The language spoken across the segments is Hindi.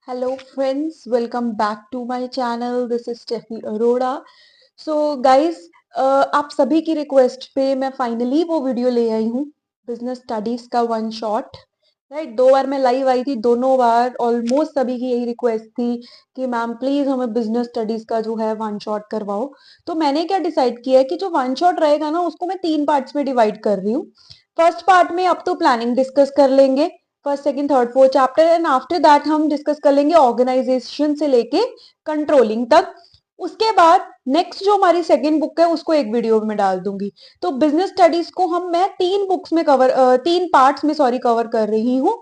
Hello friends, welcome back to my channel. This is Stephanie Arora. So guys, आप सभी की रिक्वेस्ट पे मैं फाइनली वो वीडियो ले आई हूँ बिजनेस स्टडीज का वन शॉट। राइट, 2 बार मैं लाइव आई थी, दोनों बार ऑलमोस्ट सभी की यही रिक्वेस्ट थी कि मैम प्लीज हमें बिजनेस स्टडीज का जो है वन शॉट करवाओ। तो मैंने क्या डिसाइड किया है कि जो वन शॉट रहेगा ना उसको मैं 3 पार्ट्स में डिवाइड कर रही हूँ। फर्स्ट पार्ट में अब तो प्लानिंग डिस्कस कर लेंगे, first second third fourth chapter, and after that हम डिस्कस कर लेंगे ऑर्गेनाइजेशन से लेके कंट्रोलिंग तक। उसके बाद नेक्स्ट जो हमारी सेकंड बुक है उसको एक वीडियो में डाल दूंगी। तो बिजनेस स्टडीज को मैं 3 बुक्स में कवर 3 पार्ट्स में कवर कर रही हूँ।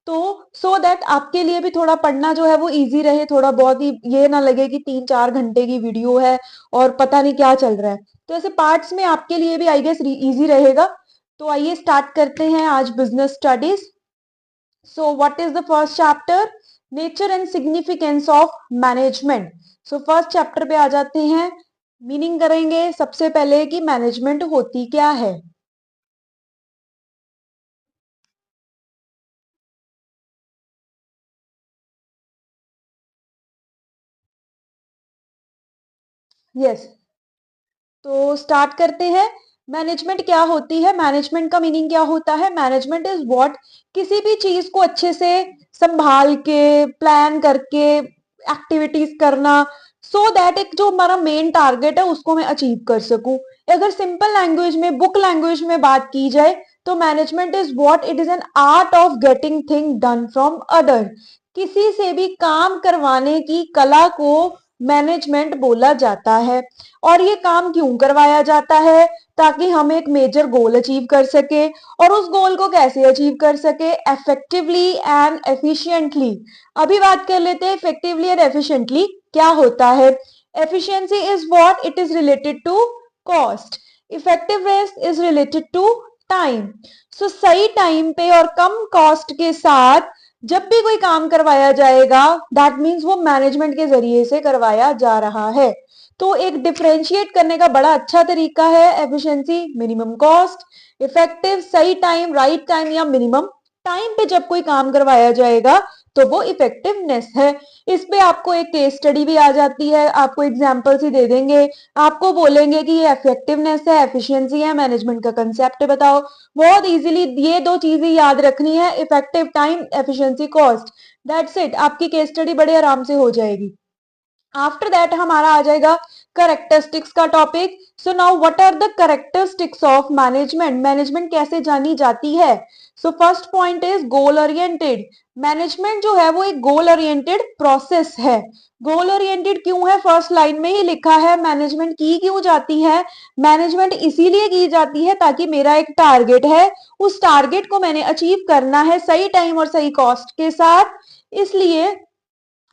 तो सो दैट आपके लिए भी थोड़ा पढ़ना जो है वो इजी रहे, थोड़ा बहुत ही ये ना लगे कि 3-4 घंटे की वीडियो है और पता नहीं क्या चल रहा है। तो ऐसे पार्ट्स में आपके लिए भी आई गेस इजी रहेगा। तो आइए स्टार्ट करते हैं आज business studies. So what is the first chapter? Nature and significance of management. So first chapter पे आ जाते हैं। मीनिंग करेंगे सबसे पहले कि मैनेजमेंट होती क्या है। यस, तो स्टार्ट करते हैं। मैनेजमेंट क्या होती है, मैनेजमेंट का मीनिंग क्या होता है। मैनेजमेंट इज व्हाट, किसी भी चीज को अच्छे से संभाल के प्लान करके एक्टिविटीज करना, सो दैट एक जो हमारा मेन टारगेट है उसको मैं अचीव कर सकूं। अगर सिंपल लैंग्वेज में, बुक लैंग्वेज में बात की जाए तो management is what, it is an art of getting thing done from other. किसी से भी काम करवाने की कला को मैनेजमेंट बोला जाता है। और ये काम क्यों करवाया जाता है, ताकि हम एक मेजर गोल अचीव कर सके। और उस गोल को कैसे अचीव कर सके, इफेक्टिवली एंड एफिशिएंटली। अभी बात कर लेते हैं इफेक्टिवली एंड एफिशिएंटली क्या होता है। Efficiency is what, it is related to cost. Effectiveness is related to time. So सही टाइम पे और कम कॉस्ट के साथ जब भी कोई काम करवाया जाएगा, दैट मीन्स वो मैनेजमेंट के जरिए से करवाया जा रहा है। तो एक डिफरेंशिएट करने का बड़ा अच्छा तरीका है एफिशिएंसी, मिनिमम कॉस्ट, इफेक्टिव सही टाइम, राइट टाइम या मिनिमम टाइम पे जब कोई काम करवाया जाएगा तो वो इफेक्टिवनेस है। इस पे आपको एक केस स्टडी भी आ जाती है, आपको एग्जांपल्स ही दे देंगे, आपको बोलेंगे कि ये इफेक्टिवनेस है, एफिशिएंसी है, मैनेजमेंट का कंसेप्ट बताओ। बहुत इजीली ये 2 चीजें याद रखनी है, effective time, efficiency cost. That's it, आपकी केस स्टडी बड़े आराम से हो जाएगी। आफ्टर दैट हमारा आ जाएगा करेक्टरिस्टिक्स का topic. So now what are the characteristics of management, management कैसे जानी जाती है। So first point is goal oriented. Management जो है वो एक गोल ओरिएंटेड प्रोसेस है। गोल ओरिएंटेड क्यों है, फर्स्ट लाइन में ही लिखा है। मैनेजमेंट की क्यों जाती है, मैनेजमेंट इसीलिए की जाती है ताकि मेरा एक टारगेट है, उस टारगेट को मैंने अचीव करना है सही टाइम और सही कॉस्ट के साथ, इसलिए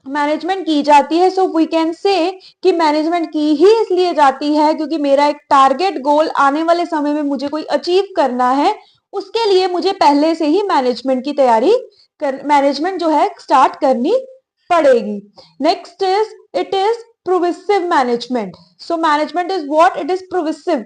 मैनेजमेंट की जाती है। सो वी कैन से कि मैनेजमेंट की ही इसलिए जाती है क्योंकि मेरा एक टारगेट गोल आने वाले समय में मुझे कोई अचीव करना है, उसके लिए मुझे पहले से ही मैनेजमेंट की तैयारी मैनेजमेंट जो है स्टार्ट करनी पड़ेगी। Next is it is pervasive management. So management is what, it is pervasive.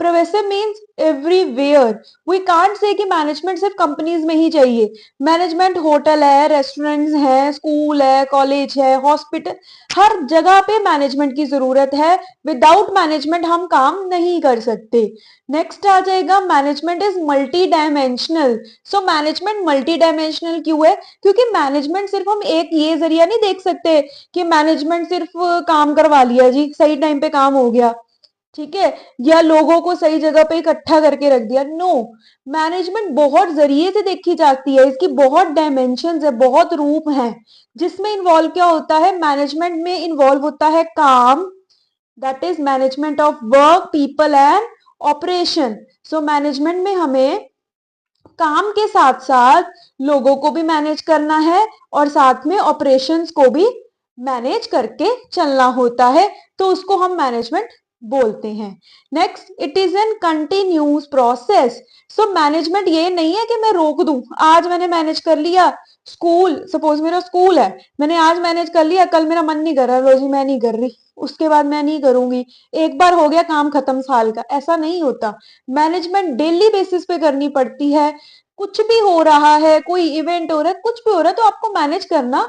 Pervasive means everywhere. We can't say कि मैनेजमेंट सिर्फ कंपनीज में ही चाहिए। मैनेजमेंट होटल है, रेस्टोरेंट्स है, स्कूल है, कॉलेज है, हॉस्पिटल, हर जगह पे मैनेजमेंट की जरूरत है। विदाउट मैनेजमेंट हम काम नहीं कर सकते। नेक्स्ट आ जाएगा management is multi dimensional. So management multi dimensional क्यों है, क्योंकि मैनेजमेंट सिर्फ हम एक ये जरिया नहीं देख सकते कि मैनेजमेंट सिर्फ काम करवा लिया जी, सही टाइम पे काम हो गया, ठीक है, या लोगों को सही जगह पे इकट्ठा करके रख दिया। नो, मैनेजमेंट बहुत जरिए से देखी जाती है, इसकी बहुत डायमेंशंस है, बहुत रूप हैं। जिसमें इन्वॉल्व क्या होता है, मैनेजमेंट में इन्वॉल्व होता है काम, that is management of work, people and operation. So management में हमें काम के साथ साथ लोगों को भी मैनेज करना है और साथ में ऑपरेशंस को भी मैनेज करके चलना होता है, तो उसको हम मैनेजमेंट बोलते हैं। Next, it is N continuous process. So management ये नहीं है कि मैं रोक दूं, आज मैंने मैनेज कर लिया, स्कूल सपोज मेरा स्कूल है, मैंने आज मैनेज कर लिया, कल मेरा मन नहीं कर रहा, रोजी मैं नहीं कर रही, उसके बाद मैं नहीं करूंगी, एक बार हो गया काम खत्म साल का, ऐसा नहीं होता। मैनेजमेंट डेली बेसिस पे करनी पड़ती है। कुछ भी हो रहा है, कोई इवेंट हो रहा है, कुछ भी हो रहा है, तो आपको मैनेज करना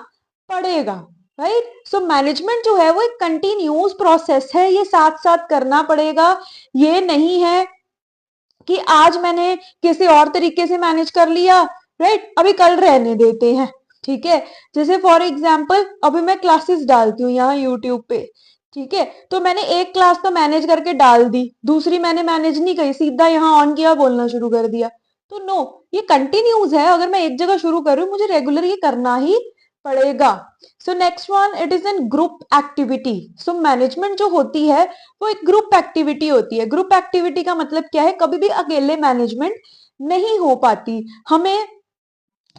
पड़ेगा, राइट। सो मैनेजमेंट जो है वो एक कंटिन्यूस प्रोसेस है, ये साथ साथ करना पड़ेगा। ये नहीं है कि आज मैंने किसी और तरीके से मैनेज कर लिया, राइट, अभी कल रहने देते हैं, ठीक है। जैसे फॉर एग्जाम्पल अभी मैं क्लासेस डालती हूँ यहाँ यूट्यूब पे, ठीक है, तो मैंने एक क्लास तो मैनेज करके डाल दी, दूसरी मैंने मैनेज नहीं करी, सीधा यहाँ ऑन किया, बोलना शुरू कर दिया। तो नो, ये कंटिन्यूज है, अगर मैं एक जगह शुरू करूँ मुझे रेगुलर ये करना ही पड़ेगा। So next one, it is N group activity. So management जो होती है वो एक ग्रुप एक्टिविटी होती है। ग्रुप एक्टिविटी का मतलब क्या है, कभी भी अकेले मैनेजमेंट नहीं हो पाती, हमें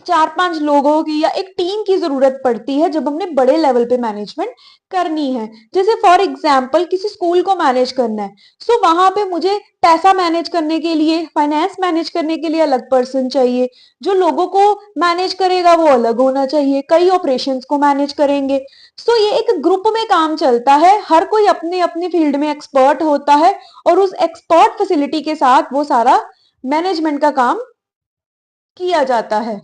4-5 लोगों की या एक टीम की जरूरत पड़ती है जब हमने बड़े लेवल पे मैनेजमेंट करनी है। जैसे फॉर एग्जांपल किसी स्कूल को मैनेज करना है, सो वहां पे मुझे पैसा मैनेज करने के लिए, फाइनेंस मैनेज करने के लिए अलग पर्सन चाहिए, जो लोगों को मैनेज करेगा वो अलग होना चाहिए, कई ऑपरेशंस को मैनेज करेंगे। सो ये एक ग्रुप में काम चलता है, हर कोई अपने अपने फील्ड में एक्सपर्ट होता है और उस एक्सपर्ट फैसिलिटी के साथ वो सारा मैनेजमेंट का काम किया जाता है।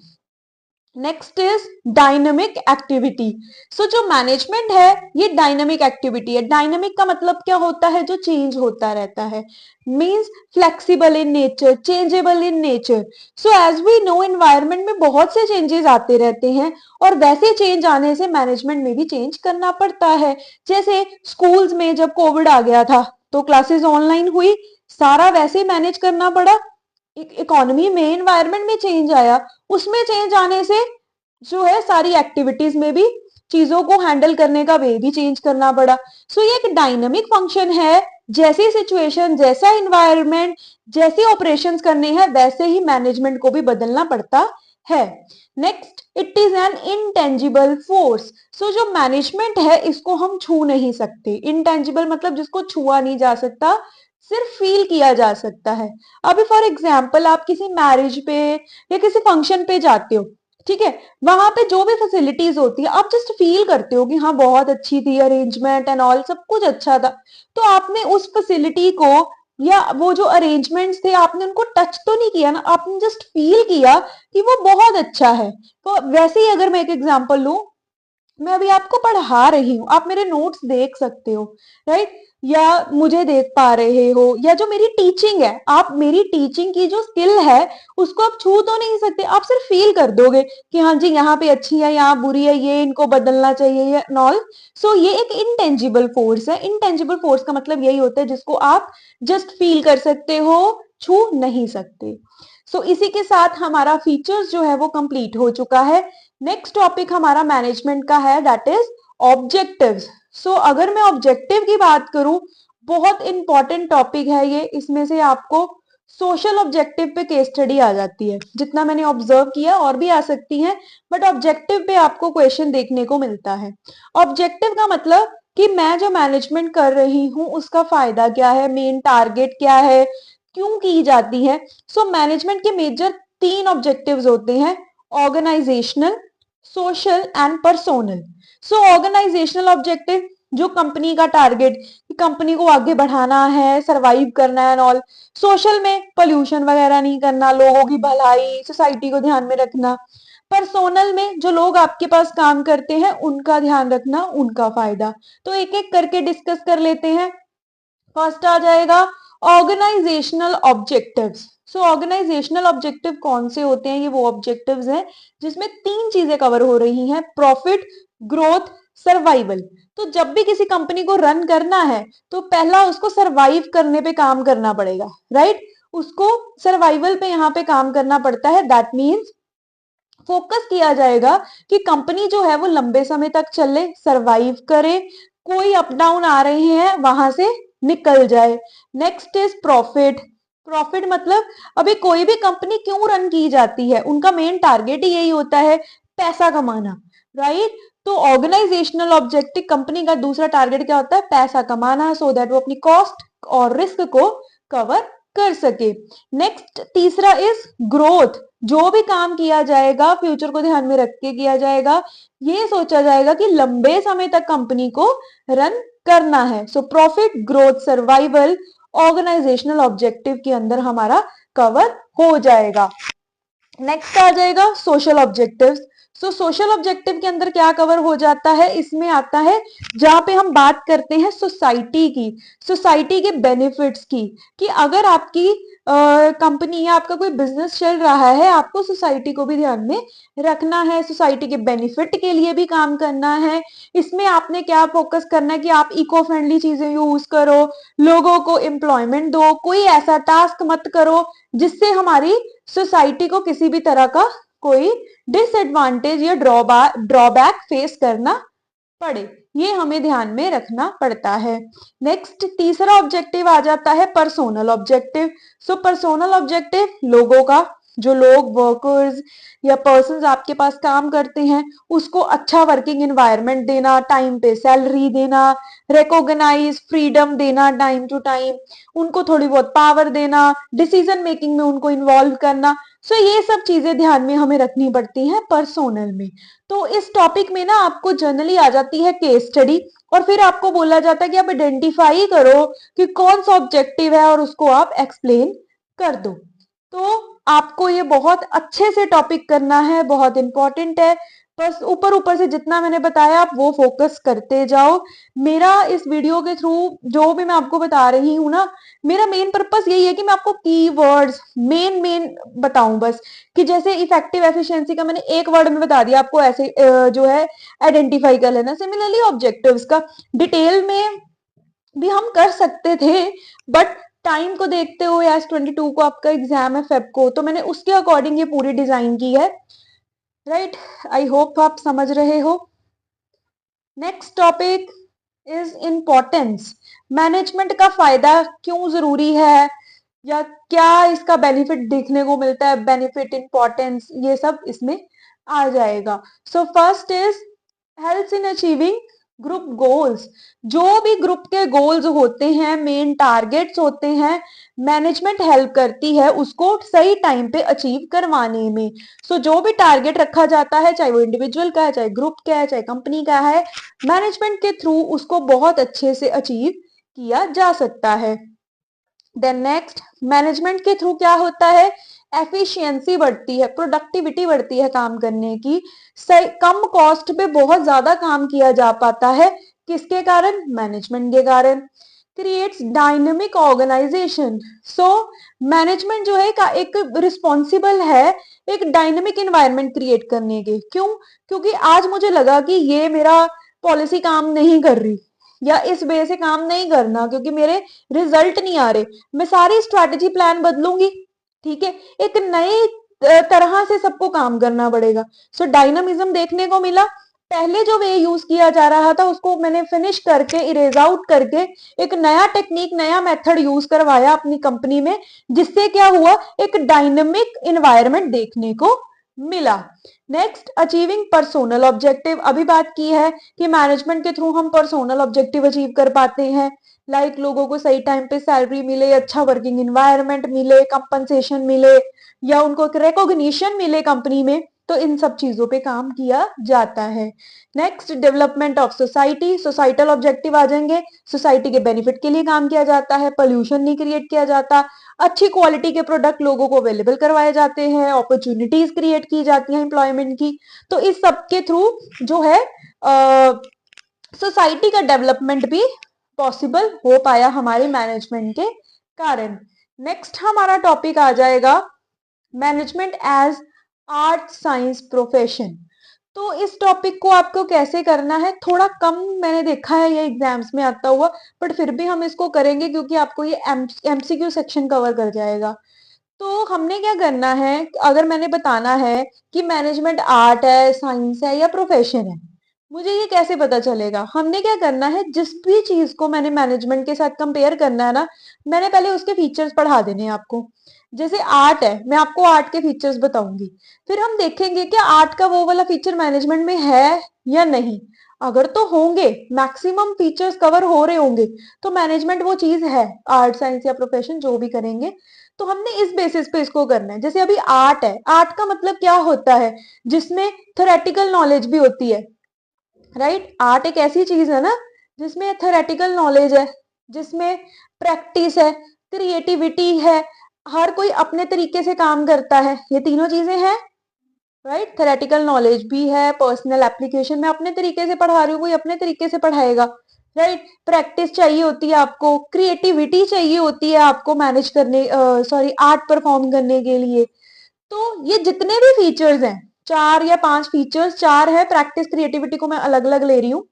Next is dynamic activity. So जो मैनेजमेंट है ये डायनामिक एक्टिविटी है। डायनामिक का मतलब क्या होता है, जो चेंज होता रहता है, means flexible in nature, changeable in nature. So as we know environment में बहुत से चेंजेस आते रहते हैं और वैसे चेंज आने से मैनेजमेंट में भी चेंज करना पड़ता है। जैसे स्कूल्स में जब कोविड आ गया था तो क्लासेस ऑनलाइन हुई, सारा वैसे मैनेज करना पड़ा। इकोनॉमी में, एनवायरनमेंट में चेंज आया, उसमें चेंज आने से जो है सारी एक्टिविटीज में भी चीजों को हैंडल करने का वे भी चेंज करना पड़ा। सो ये एक डायनामिक फंक्शन है, जैसी सिचुएशन, जैसा इन्वायरमेंट, जैसे ऑपरेशंस करने हैं वैसे ही मैनेजमेंट को भी बदलना पड़ता है। Next, it is an intangible force. So जो मैनेजमेंट है इसको हम छू नहीं सकते। इनटेंजिबल मतलब जिसको छुआ नहीं जा सकता, सिर्फ फील किया जा सकता है। अभी फॉर एग्जाम्पल आप किसी मैरिज पे या किसी फंक्शन पे जाते हो, ठीक है, वहां पे जो भी फैसिलिटीज होती है आप जस्ट फील करते हो कि हाँ बहुत अच्छी थी, अरेंजमेंट एंड ऑल सब कुछ अच्छा था, तो आपने उस फैसिलिटी को या वो जो अरेंजमेंट्स थे आपने उनको टच तो नहीं किया ना, आपने जस्ट फील किया कि वो बहुत अच्छा है। तो वैसे ही अगर मैं एक एग्जाम्पल लूं, मैं अभी आपको पढ़ा रही हूँ, आप मेरे नोट्स देख सकते हो, राइट, या मुझे देख पा रहे हो, या जो मेरी टीचिंग है, आप मेरी टीचिंग की जो स्किल है उसको आप छू तो नहीं सकते, आप सिर्फ फील कर दोगे कि हाँ जी यहाँ पे अच्छी है, यहाँ बुरी है, ये इनको बदलना चाहिए या नॉल। सो ये एक इनटेंजिबल फोर्स है। इनटेंजिबल फोर्स का मतलब यही होता है जिसको आप जस्ट फील कर सकते हो, छू नहीं सकते। सो इसी के साथ हमारा फीचर्स जो है वो कंप्लीट हो चुका है। नेक्स्ट टॉपिक हमारा मैनेजमेंट का है, दैट इज ऑब्जेक्टिव्स। सो अगर मैं ऑब्जेक्टिव की बात करूं, बहुत इंपॉर्टेंट टॉपिक है ये, इसमें से आपको सोशल ऑब्जेक्टिव पे केस स्टडी आ जाती है, जितना मैंने ऑब्जर्व किया और भी आ सकती है, बट ऑब्जेक्टिव पे आपको क्वेश्चन देखने को मिलता है। ऑब्जेक्टिव का मतलब कि मैं जो मैनेजमेंट कर रही हूं उसका फायदा क्या है, मेन टारगेट क्या है, क्यों की जाती है। सो मैनेजमेंट के मेजर 3 ऑब्जेक्टिव्स होते हैं, organisational, social and personal. So organisational objective, जो कंपनी का टारगेट, कंपनी को आगे बढ़ाना है, सरवाइव करना है ऑल। सोशल में पोल्यूशन वगैरह नहीं करना, लोगों की भलाई, सोसाइटी को ध्यान में रखना। पर्सोनल में जो लोग आपके पास काम करते हैं उनका ध्यान रखना, उनका फायदा। तो एक एक करके डिस्कस कर लेते हैं। फर्स्ट आ जाएगा ऑर्गेनाइजेशनल ऑब्जेक्टिव्स। सो ऑर्गेनाइजेशनल ऑब्जेक्टिव कौन से होते हैं, ये वो ऑब्जेक्टिव्स हैं जिसमें 3 चीजें कवर हो रही हैं, प्रॉफिट, ग्रोथ, सर्वाइवल। तो जब भी किसी कंपनी को रन करना है तो पहला उसको सर्वाइव करने पे काम करना पड़ेगा, राइट, उसको सर्वाइवल पे यहाँ पे काम करना पड़ता है। दैट मीन्स फोकस किया जाएगा कि कंपनी जो है वो लंबे समय तक चले, सरवाइव करे, कोई अप डाउन आ रहे हैं वहां से निकल जाए। Next is profit. प्रॉफिट मतलब अभी कोई भी कंपनी क्यों रन की जाती है, उनका मेन टारगेट ही यही होता है, पैसा कमाना, राइट। तो ऑर्गेनाइजेशनल ऑब्जेक्टिव कंपनी का दूसरा टारगेट क्या होता है, पैसा कमाना, सो दैट वो अपनी कॉस्ट और रिस्क को कवर कर सके। नेक्स्ट तीसरा इज ग्रोथ। जो भी काम किया जाएगा फ्यूचर को ध्यान में रख के किया जाएगा, ये सोचा जाएगा कि लंबे समय तक कंपनी को रन करना है। So profit, growth, survival organisational objective के अंदर हमारा कवर हो जाएगा। नेक्स्ट आ जाएगा social objectives. So social objective के अंदर क्या कवर हो जाता है, इसमें आता है जहां पे हम बात करते हैं सोसाइटी की, सोसाइटी के बेनिफिट्स की, कि अगर आपकी कंपनी या आपका कोई बिजनेस चल रहा है, आपको सोसाइटी को भी ध्यान में रखना है, सोसाइटी के बेनिफिट के लिए भी काम करना है। इसमें आपने क्या फोकस करना है कि आप इको फ्रेंडली चीजें यूज करो, लोगों को एम्प्लॉयमेंट दो, कोई ऐसा टास्क मत करो जिससे हमारी सोसाइटी को किसी भी तरह का कोई डिसएडवांटेज या ड्रॉबैक फेस करना पड़े, ये हमें ध्यान में रखना पड़ता है। नेक्स्ट तीसरा ऑब्जेक्टिव आ जाता है पर्सोनल ऑब्जेक्टिव। सो पर्सोनल ऑब्जेक्टिव लोगों का, जो लोग वर्कर्स या पर्सन्स आपके पास काम करते हैं उसको अच्छा वर्किंग एनवायरनमेंट देना, टाइम पे सैलरी देना, रिकॉग्नाइज फ्रीडम देना टाइम टू टाइम, उनको थोड़ी बहुत पावर देना, डिसीजन मेकिंग में उनको इन्वॉल्व करना। सो ये सब चीजें ध्यान में हमें रखनी पड़ती हैं पर्सोनल में। तो इस टॉपिक में ना आपको जनरली आ जाती है केस स्टडी, और फिर आपको बोला जाता है कि आप आइडेंटिफाई करो कि कौन सा ऑब्जेक्टिव है और उसको आप एक्सप्लेन कर दो। तो आपको ये बहुत अच्छे से टॉपिक करना है, बहुत इंपॉर्टेंट है। बस ऊपर ऊपर से जितना मैंने बताया आप वो फोकस करते जाओ। मेरा इस वीडियो के थ्रू जो भी मैं आपको बता रही हूँ ना, मेरा मेन पर्पस यही है कि मैं आपको कीवर्ड्स मेन मेन बताऊं बस, कि जैसे इफेक्टिव एफिशिएंसी का मैंने एक वर्ड में बता दिया, आपको ऐसे जो है आइडेंटिफाई कर लेना। सिमिलरली ऑब्जेक्टिव्स का डिटेल में भी हम कर सकते थे, बट टाइम को देखते हुए आज 22 को आपका एग्जाम है फेब को, तो मैंने उसके अकॉर्डिंग ये पूरी डिजाइन की है। राइट, आई होप आप समझ रहे हो। Next topic is importance. Management का फायदा क्यों जरूरी है, या क्या इसका बेनिफिट देखने को मिलता है, बेनिफिट इंपॉर्टेंस ये सब इसमें आ जाएगा। सो first is helps in achieving group goals. जो भी ग्रुप के गोल्स होते हैं, मेन टारगेट्स होते हैं, मैनेजमेंट हेल्प करती है उसको सही टाइम पे अचीव करवाने में। सो जो भी टारगेट रखा जाता है, चाहे वो इंडिविजुअल का है, चाहे ग्रुप का है, चाहे कंपनी का है, मैनेजमेंट के थ्रू उसको बहुत अच्छे से अचीव किया जा सकता है। देन नेक्स्ट, मैनेजमेंट के थ्रू क्या होता है, एफिशिएंसी बढ़ती है, प्रोडक्टिविटी बढ़ती है काम करने की, सही कम कॉस्ट पे बहुत ज्यादा काम किया जा पाता है। किसके कारण, मैनेजमेंट के कारण। Creates dynamic organisation. So management जो है का एक रिस्पॉन्सिबल है एक डायनेमिक एनवायरनमेंट क्रिएट करने के। क्यों, क्योंकि आज मुझे लगा कि ये मेरा पॉलिसी काम नहीं कर रही, या इस वजह से काम नहीं करना क्योंकि मेरे रिजल्ट नहीं आ रहे, मैं सारी स्ट्रैटेजी प्लान बदलूंगी। ठीक है, एक नई तरह से सबको काम करना पड़ेगा। सो डायनामिज्म देखने को मिला। पहले जो वे यूज किया जा रहा था उसको मैंने फिनिश करके, इरेज आउट करके, एक नया टेक्निक, नया मेथड यूज करवाया अपनी कंपनी में, जिससे क्या हुआ, एक डायनेमिक एनवायरनमेंट देखने को मिला। Next, achieving personnel objective. अभी बात की है कि मैनेजमेंट के थ्रू हम पर्सोनल ऑब्जेक्टिव अचीव कर पाते हैं, लाइक लोगों को सही टाइम पे सैलरी मिले, अच्छा वर्किंग एनवायरनमेंट मिले, कंपनसेशन मिले, या उनको एक रिकॉग्निशन मिले कंपनी में, तो इन सब चीजों पे काम किया जाता है। Next, development of society. Societal objective आ जाएंगे, सोसाइटी के बेनिफिट के लिए काम किया जाता है, पोल्यूशन नहीं क्रिएट किया जाता, अच्छी क्वालिटी के प्रोडक्ट लोगों को अवेलेबल करवाए जाते हैं, अपॉर्चुनिटीज क्रिएट की जाती हैं एम्प्लॉयमेंट की। तो इस सब के थ्रू जो है सोसाइटी का डेवलपमेंट भी पॉसिबल हो पाया हमारे मैनेजमेंट के कारण। नेक्स्ट हमारा टॉपिक आ जाएगा management as art science profession. तो इस टॉपिक को आपको कैसे करना है, थोड़ा कम मैंने देखा है ये एग्जाम्स में आता हुआ, बट फिर भी हम इसको करेंगे क्योंकि आपको ये एमसीक्यू सेक्शन कवर कर जाएगा। तो हमने क्या करना है, अगर मैंने बताना है कि मैनेजमेंट आर्ट है, साइंस है या प्रोफेशन है, मुझे ये कैसे पता चलेगा। हमने क्या करना है, जिस भी चीज को मैंने मैनेजमेंट के साथ कंपेयर करना है ना, मैंने पहले उसके फीचर्स पढ़ा देने हैं आपको। जैसे आर्ट है, मैं आपको आर्ट के फीचर्स बताऊंगी, फिर हम देखेंगे कि आर्ट का वो वाला फीचर मैनेजमेंट में है या नहीं। अगर तो होंगे, मैक्सिमम फीचर्स कवर हो रहे होंगे, तो मैनेजमेंट वो चीज है, आर्ट साइंस या प्रोफेशन जो भी करेंगे। तो हमने इस बेसिस पे इसको करना है। जैसे अभी आर्ट है, आर्ट का मतलब क्या होता है, जिसमें थ्योरेटिकल नॉलेज भी होती है। राइट, आर्ट एक ऐसी चीज है ना जिसमें थ्योरेटिकल नॉलेज है, जिसमें प्रैक्टिस है, क्रिएटिविटी है, हर कोई अपने तरीके से काम करता है, ये तीनों चीजें हैं। राइट। थेरेटिकल नॉलेज भी है, पर्सनल एप्लीकेशन में अपने तरीके से पढ़ा रही हूँ, कोई अपने तरीके से पढ़ाएगा, राइट। प्रैक्टिस चाहिए होती है आपको, क्रिएटिविटी चाहिए होती है आपको मैनेज करने, सॉरी, आर्ट परफॉर्म करने के लिए। तो ये जितने भी फीचर्स हैं, 4 या 5 फीचर्स, 4 है, प्रैक्टिस क्रिएटिविटी को मैं अलग अलग ले रही हूँ,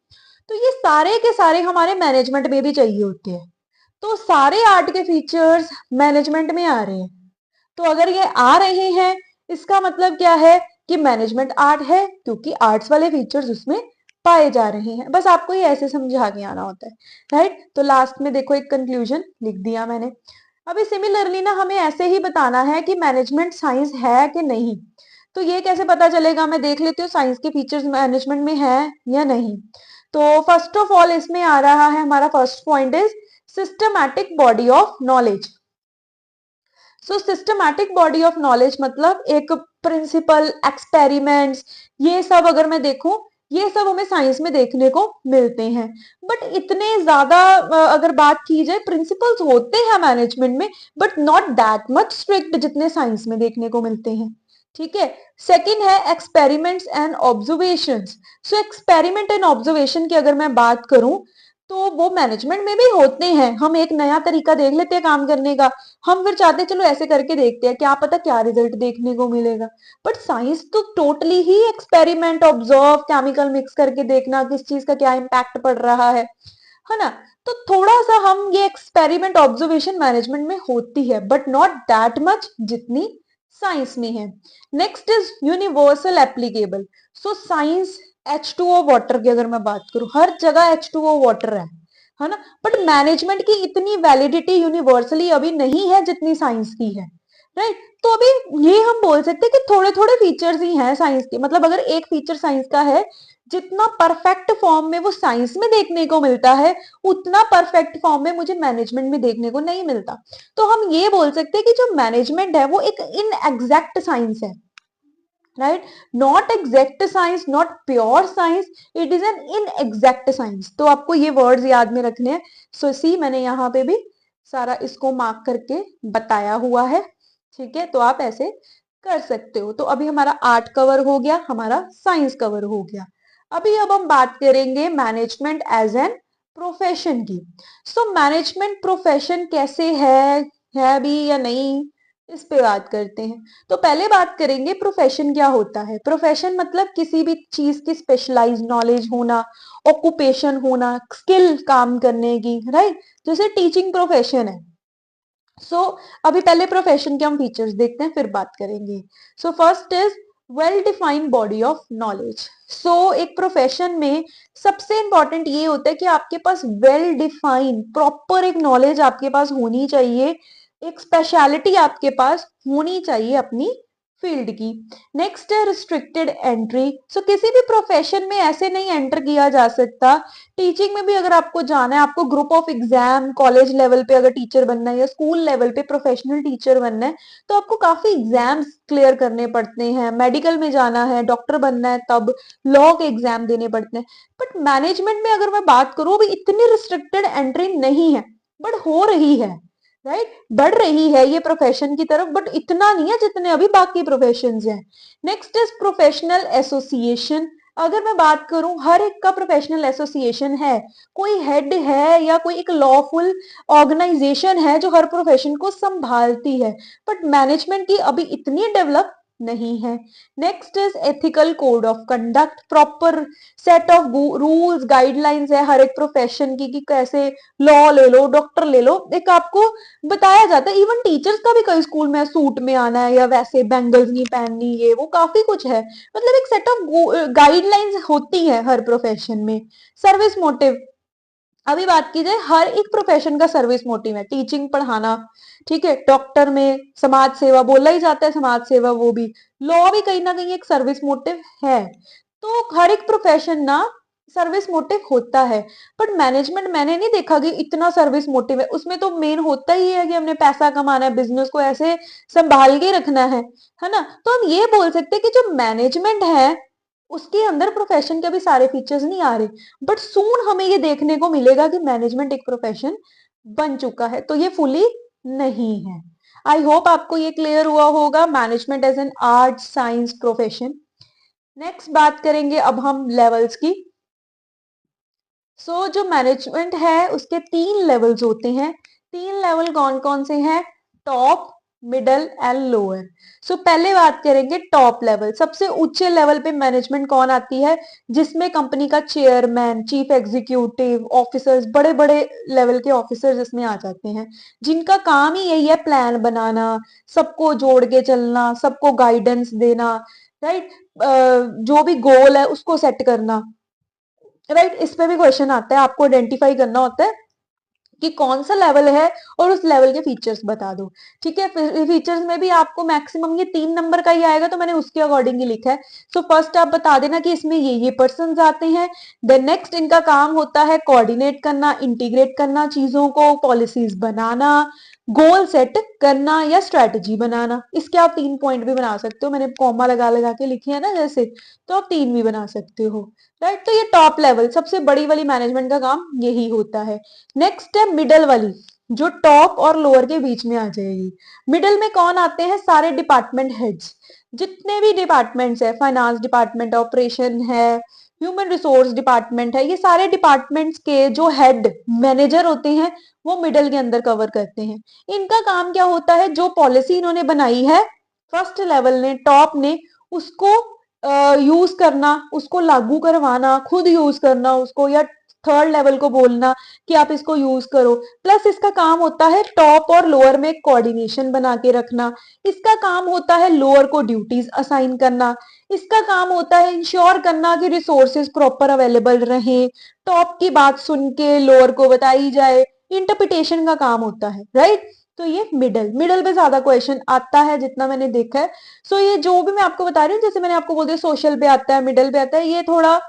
तो ये सारे के सारे हमारे मैनेजमेंट में भी चाहिए होते हैं। तो सारे आर्ट के फीचर्स मैनेजमेंट में आ रहे हैं। तो अगर ये आ रहे हैं, इसका मतलब क्या है कि मैनेजमेंट आर्ट है, क्योंकि आर्ट्स वाले फीचर्स उसमें पाए जा रहे हैं। बस आपको ये ऐसे समझा के आना होता है, राइट। तो लास्ट में देखो एक कंक्लूजन लिख दिया मैंने। अभी सिमिलरली ना हमें ऐसे ही बताना है कि मैनेजमेंट साइंस है कि नहीं। तो ये कैसे पता चलेगा, मैं देख लेती हूँ साइंस के फीचर्स मैनेजमेंट में है या नहीं। तो फर्स्ट ऑफ ऑल इसमें आ रहा है, हमारा first point is systematic body of knowledge. So systematic body of knowledge मतलब एक प्रिंसिपल, एक्सपेरिमेंट्स, ये सब अगर मैं देखूं, ये सब हमें साइंस में देखने को मिलते हैं। बट इतने ज्यादा अगर बात की जाए, प्रिंसिपल्स होते हैं मैनेजमेंट में, but not that much strict जितने साइंस में देखने को मिलते हैं। ठीक है। सेकंड है experiments and observations. So experiment and observation की अगर मैं बात करूं, तो वो मैनेजमेंट में भी होते हैं। हम एक नया तरीका देख लेते हैं काम करने का, हम फिर चाहते हैं चलो ऐसे करके देखते हैं, क्या पता क्या रिजल्ट देखने को मिलेगा। बट साइंस तो टोटली ही एक्सपेरिमेंट, ऑब्जर्व, केमिकल मिक्स करके देखना किस चीज का क्या इम्पैक्ट पड़ रहा है ना। तो थोड़ा सा हम ये एक्सपेरिमेंट ऑब्जर्वेशन मैनेजमेंट में होती है, बट नॉट दैट मच जितनी साइंस में है। Next is universal applicable. So science, H2O water की अगर मैं बात करूं, हर जगह H2O वाटर है ना। बट मैनेजमेंट की इतनी वैलिडिटी यूनिवर्सली अभी नहीं है जितनी साइंस की है, राइट। तो अभी ये हम बोल सकते हैं कि थोड़े थोड़े फीचर्स ही हैं साइंस के, मतलब अगर एक फीचर साइंस का है, जितना परफेक्ट फॉर्म में वो साइंस में देखने को मिलता है, उतना परफेक्ट फॉर्म में मुझे मैनेजमेंट में देखने को नहीं मिलता। तो हम ये बोल सकते हैं कि जो मैनेजमेंट है वो एक इनएग्जैक्ट साइंस है, right. Not exact science, not pure science, it is an inexact science. तो आपको ये वर्ड्स याद में रखने हैं। सो सी मैंने यहाँ पे भी सारा इसको मार्क करके बताया हुआ है, ठीक है। तो आप ऐसे कर सकते हो। तो अभी हमारा आर्ट कवर हो गया, हमारा साइंस कवर हो गया। अभी अब हम बात करेंगे मैनेजमेंट एज एन प्रोफेशन की। सो मैनेजमेंट प्रोफेशन कैसे है भी या नहीं, इस पे बात करते हैं। तो पहले बात करेंगे प्रोफेशन क्या होता है। प्रोफेशन मतलब किसी भी चीज की स्पेशलाइज नॉलेज होना, ऑक्यूपेशन होना, स्किल काम करने की, राइट। जैसे टीचिंग प्रोफेशन है। सो अभी पहले प्रोफेशन के हम फीचर्स देखते हैं, फिर बात करेंगे। So first is well defined body of knowledge. So एक प्रोफेशन में सबसे इंपॉर्टेंट ये होता है कि आपके पास वेल डिफाइंड प्रॉपर एक नॉलेज आपके पास होनी चाहिए, एक स्पेशलिटी आपके पास होनी चाहिए अपनी फील्ड की। नेक्स्ट है रिस्ट्रिक्टेड एंट्री। सो किसी भी प्रोफेशन में ऐसे नहीं एंटर किया जा सकता। टीचिंग में भी अगर आपको जाना है, आपको group of exam, college level पे अगर टीचर बनना है या स्कूल लेवल पे प्रोफेशनल टीचर बनना है, तो आपको काफी एग्जाम्स क्लियर करने पड़ते हैं। मेडिकल में जाना है, डॉक्टर बनना है, तब लॉ के एग्जाम देने पड़ते हैं। बट मैनेजमेंट में अगर मैं बात करूं, अभी इतनी रिस्ट्रिक्टेड एंट्री नहीं है, बट हो रही है, राइट। बढ़ रही है ये प्रोफेशन की तरफ, बट इतना नहीं है जितने अभी बाकी प्रोफेशंस हैं। Next is professional association. अगर मैं बात करूं, हर एक का प्रोफेशनल एसोसिएशन है, कोई हेड है या कोई एक लॉफुल ऑर्गेनाइजेशन है जो हर प्रोफेशन को संभालती है। बट मैनेजमेंट की अभी इतनी डेवलप नहीं है। Next is ethical code of conduct. Proper set of rules, guidelines है हर एक प्रोफेशन की, कि कैसे लॉ ले लो, डॉक्टर ले लो, एक आपको बताया जाता है। इवन टीचर्स का भी कई स्कूल में सूट में आना है या वैसे बैंगल्स नहीं पहननी, ये वो काफी कुछ है। मतलब एक सेट ऑफ गाइडलाइंस होती है हर प्रोफेशन में। सर्विस मोटिव, अभी बात की जाए, हर एक प्रोफेशन का सर्विस मोटिव है। टीचिंग, पढ़ाना, ठीक है। डॉक्टर में समाज सेवा बोला ही जाता है, समाज सेवा वो भी। लॉ भी कहीं ना कहीं एक सर्विस मोटिव है। तो हर एक प्रोफेशन ना सर्विस मोटिव होता है। बट मैनेजमेंट मैंने नहीं देखा कि इतना सर्विस मोटिव है। उसमें तो मेन होता ही है कि हमने पैसा कमाना है, बिजनेस को ऐसे संभाल के रखना है ना। तो हम ये बोल सकते हैं कि जो मैनेजमेंट है उसके अंदर प्रोफेशन के भी सारे फीचर्स नहीं आ रहे, बट सून हमें ये देखने को मिलेगा कि मैनेजमेंट एक प्रोफेशन बन चुका है। तो ये फुली नहीं है। आई होप आपको ये क्लियर हुआ होगा, management as an art science profession. Next बात करेंगे अब हम लेवल्स की। जो मैनेजमेंट है उसके 3 लेवल्स होते हैं। 3 लेवल कौन कौन से हैं? Top, middle and lower. पहले बात करेंगे टॉप लेवल। सबसे ऊंचे लेवल पे मैनेजमेंट कौन आती है? जिसमें कंपनी का चेयरमैन, चीफ एग्जीक्यूटिव ऑफिसर्स, बड़े बड़े लेवल के ऑफिसर्स इसमें आ जाते हैं, जिनका काम ही यही है प्लान बनाना, सबको जोड़ के चलना, सबको गाइडेंस देना, राइट। जो भी गोल है उसको सेट करना, राइट। इस पे भी क्वेश्चन आता है, आपको आइडेंटिफाई करना होता है कि कौन सा लेवल है और उस लेवल के फीचर्स बता दो। ठीक है, फीचर्स में भी आपको मैक्सिमम ये 3 नंबर का ही आएगा, तो मैंने उसके अकॉर्डिंग ही लिखा है। फर्स्ट आप बता देना कि इसमें ये पर्सन आते हैं। देन नेक्स्ट इनका काम होता है कोऑर्डिनेट करना, इंटीग्रेट करना चीजों को, पॉलिसीज बनाना, गोल सेट करना या स्ट्रेटजी बनाना। इसके आप 3 पॉइंट भी बना सकते हो, मैंने कॉमा लगा लगा के लिखे है ना जैसे, तो आप 3 भी बना सकते हो, राइट। तो ये टॉप लेवल सबसे बड़ी वाली मैनेजमेंट का काम यही होता है। नेक्स्ट है मिडल वाली, जो टॉप और लोअर के बीच में आ जाएगी। मिडल में कौन आते हैं? सारे डिपार्टमेंट हेड्स, जितने भी डिपार्टमेंट्स है, फाइनेंस डिपार्टमेंट, ऑपरेशन है, ह्यूमन रिसोर्स डिपार्टमेंट है, ये सारे डिपार्टमेंट्स के जो हेड मैनेजर होते हैं वो मिडल के अंदर कवर करते हैं। इनका काम क्या होता है? जो पॉलिसी इन्होंने बनाई है फर्स्ट लेवल ने, टॉप ने, उसको यूज करना, उसको लागू करवाना, खुद यूज करना उसको, या थर्ड लेवल को बोलना कि आप इसको यूज करो। प्लस इसका काम होता है टॉप और लोअर में कोऑर्डिनेशन बना के रखना। इसका काम होता है लोअर को ड्यूटीज असाइन करना। इसका काम होता है इंश्योर करना कि रिसोर्सेज प्रॉपर अवेलेबल रहे, टॉप की बात सुन के लोअर को बताई जाए, इंटरप्रिटेशन का काम होता है, राइट। तो ये मिडल पे ज्यादा क्वेश्चन आता है जितना मैंने देखा है। ये जो भी मैं आपको बता रही हूँ, जैसे मैंने आपको बोल दिया सोशल पे आता है, मिडल पे आता है, ये थोड़ा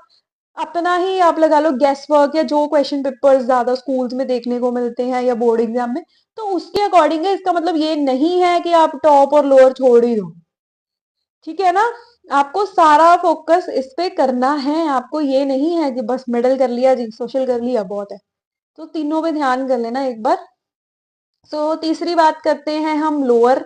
अपना ही आप लगा लो गेस वर्क, या जो क्वेश्चन पेपर्स ज्यादा स्कूल्स में देखने को मिलते हैं या बोर्ड एग्जाम में, तो उसके अकॉर्डिंग है। इसका मतलब ये नहीं है कि आप टॉप और लोअर छोड़ ही दो, ठीक है ना। आपको सारा फोकस इस पे करना है, आपको ये नहीं है कि बस मिडल कर लिया जी, सोशल कर लिया, बहुत है। तो तीनों पे ध्यान कर लेना एक बार। तीसरी बात करते हैं हम lower.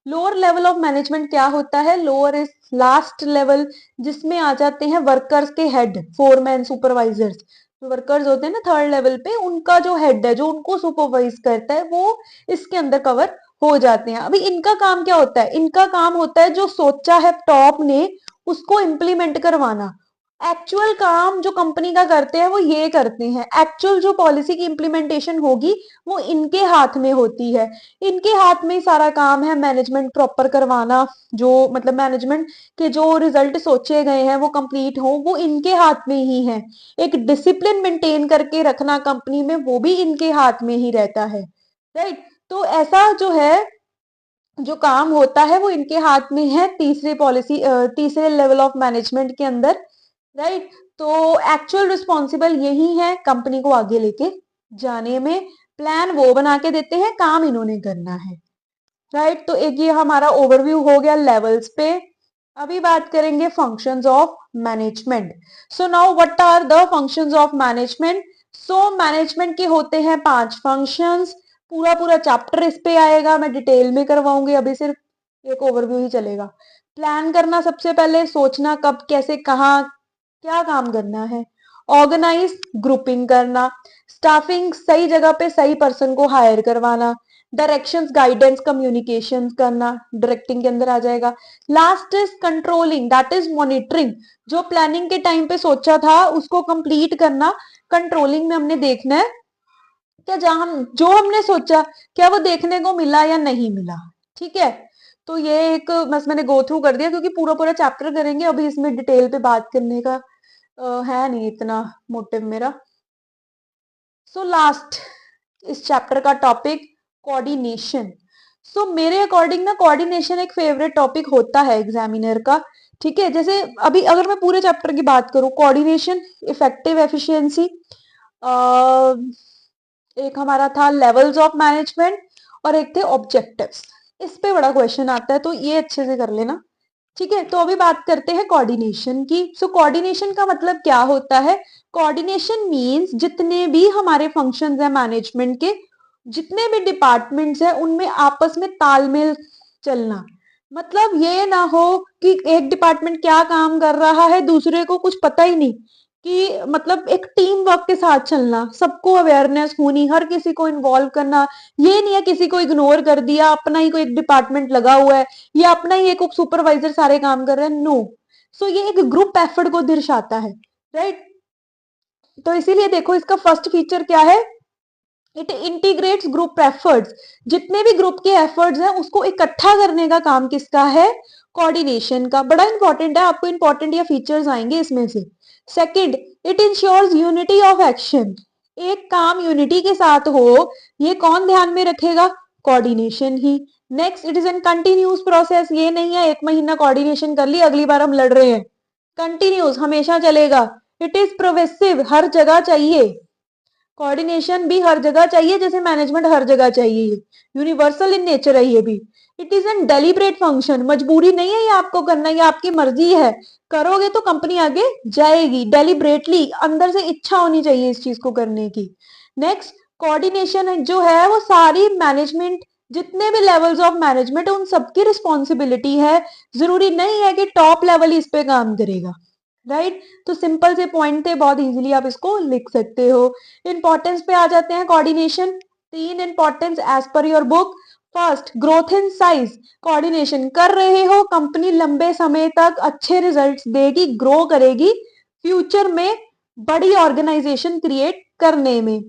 Lower level of management क्या होता है? लोअर इज लास्ट लेवल, जिसमें आ जाते हैं वर्कर्स के हेड, फोरमैन, सुपरवाइजर्स। जो वर्कर्स होते हैं ना थर्ड लेवल पे, उनका जो हेड है, जो उनको सुपरवाइज करता है, वो इसके अंदर कवर हो जाते हैं। अभी इनका काम क्या होता है? इनका काम होता है जो सोचा है टॉप ने उसको इम्प्लीमेंट करवाना। एक्चुअल काम जो कंपनी का करते हैं वो ये करते हैं, एक्चुअल जो पॉलिसी की इम्प्लीमेंटेशन होगी वो इनके हाथ में होती है। इनके हाथ में ही सारा काम है मैनेजमेंट प्रॉपर करवाना, जो मतलब मैनेजमेंट के जो रिजल्ट सोचे गए हैं वो कंप्लीट हो, वो इनके हाथ में ही है। एक डिसिप्लिन मेंटेन करके रखना कंपनी में, वो भी इनके हाथ में ही रहता है, राइट। तो ऐसा जो है, जो काम होता है वो इनके हाथ में है तीसरे लेवल ऑफ मैनेजमेंट के अंदर, राइट। तो एक्चुअल रिस्पॉन्सिबल यही है कंपनी को आगे लेके जाने में। प्लान वो बना के देते हैं, काम इन्होंने करना है, राइट। तो एक ये हमारा ओवरव्यू हो गया लेवल्स पे। अभी बात करेंगे functions of management. Now what are the functions of management? Management के होते हैं 5 फंक्शंस। पूरा पूरा चैप्टर इस पे आएगा, मैं डिटेल में करवाऊंगी, अभी सिर्फ एक ओवरव्यू ही चलेगा। प्लान करना, सबसे पहले सोचना कब, कैसे, कहाँ, क्या काम करना है। ऑर्गेनाइज, ग्रुपिंग करना। स्टाफिंग, सही जगह पे सही पर्सन को हायर करवाना। डायरेक्शंस, गाइडेंस, कम्युनिकेशन करना, डायरेक्टिंग के अंदर आ जाएगा। Last is controlling, that is monitoring. जो प्लानिंग के टाइम पे सोचा था उसको कंप्लीट करना। कंट्रोलिंग में हमने देखना है क्या जहां जो हमने सोचा क्या वो देखने को मिला या नहीं मिला, ठीक है। तो ये एक बस मैंने गो थ्रू कर दिया, क्योंकि पूरा पूरा चैप्टर करेंगे, अभी इसमें डिटेल पे बात करने का है नहीं इतना मोटिव मेरा। लास्ट इस चैप्टर का टॉपिक कोऑर्डिनेशन। मेरे अकॉर्डिंग ना कोऑर्डिनेशन एक फेवरेट टॉपिक होता है एग्जामिनर का, ठीक है। जैसे अभी अगर मैं पूरे चैप्टर की बात करूं, कोऑर्डिनेशन, इफेक्टिव एफिशिएंसी, एक हमारा था लेवल्स ऑफ मैनेजमेंट, और एक थे ऑब्जेक्टिव्स। इस पे बड़ा क्वेश्चन आता है, तो ये अच्छे से कर लेना, ठीक है। तो अभी बात करते हैं कोऑर्डिनेशन की। कोऑर्डिनेशन का मतलब क्या होता है? कोऑर्डिनेशन मींस जितने भी हमारे फंक्शंस हैं मैनेजमेंट के, जितने भी डिपार्टमेंट्स हैं उनमें आपस में तालमेल चलना, मतलब ये ना हो कि एक डिपार्टमेंट क्या काम कर रहा है दूसरे को कुछ पता ही नहीं, कि मतलब एक टीम वर्क के साथ चलना, सबको अवेयरनेस होनी, हर किसी को इन्वॉल्व करना। ये नहीं है किसी को इग्नोर कर दिया, अपना ही कोई एक डिपार्टमेंट लगा हुआ है या अपना ही एक सुपरवाइजर सारे काम कर रहे हैं, नो। सो ये एक ग्रुप एफर्ट को दर्शाता है, राइट। तो इसीलिए देखो इसका फर्स्ट फीचर क्या है, इट इंटीग्रेट्स ग्रुप एफर्ट्स। जितने भी ग्रुप के एफर्ट्स हैं उसको इकट्ठा करने का काम किसका है, कोऑर्डिनेशन का। बड़ा इंपॉर्टेंट है, आपको इंपॉर्टेंट या फीचर्स आएंगे इसमें से। Second, it ensures unity of action. एक काम यूनिटी के साथ हो, ये कौन ध्यान में रखेगा, coordination he. Next, it is N continuous process. ये नहीं है एक महीना कोऑर्डिनेशन कर ली अगली बार हम लड़ रहे हैं, कंटिन्यूस हमेशा चलेगा। इट इज प्रोग्रेसिव, हर जगह चाहिए कोऑर्डिनेशन, भी हर जगह चाहिए जैसे मैनेजमेंट हर जगह चाहिए, यूनिवर्सल इन नेचर है ये भी। It is N deliberate function, मजबूरी नहीं है ये आपको करना, ये आपकी मर्जी है, करोगे तो कंपनी आगे जाएगी। डेलिब्रेटली, अंदर से इच्छा होनी चाहिए इस चीज को करने की। नेक्स्ट, कोऑर्डिनेशन जो है वो सारी मैनेजमेंट, जितने भी लेवल्स ऑफ मैनेजमेंट उन सबकी रिस्पॉन्सिबिलिटी है, जरूरी नहीं है कि टॉप लेवल इस पे काम करेगा, राइट। तो सिंपल से पॉइंट थे, बहुत इजीली आप इसको लिख सकते हो। इंपॉर्टेंस पे आ जाते हैं coordination, 3 importance as per your book. First, growth in size. Coordination कर रहे हो, कंपनी लंबे समय तक अच्छे रिजल्ट्स देगी, ग्रो करेगी, फ्यूचर में बड़ी ऑर्गेनाइजेशन क्रिएट करने में।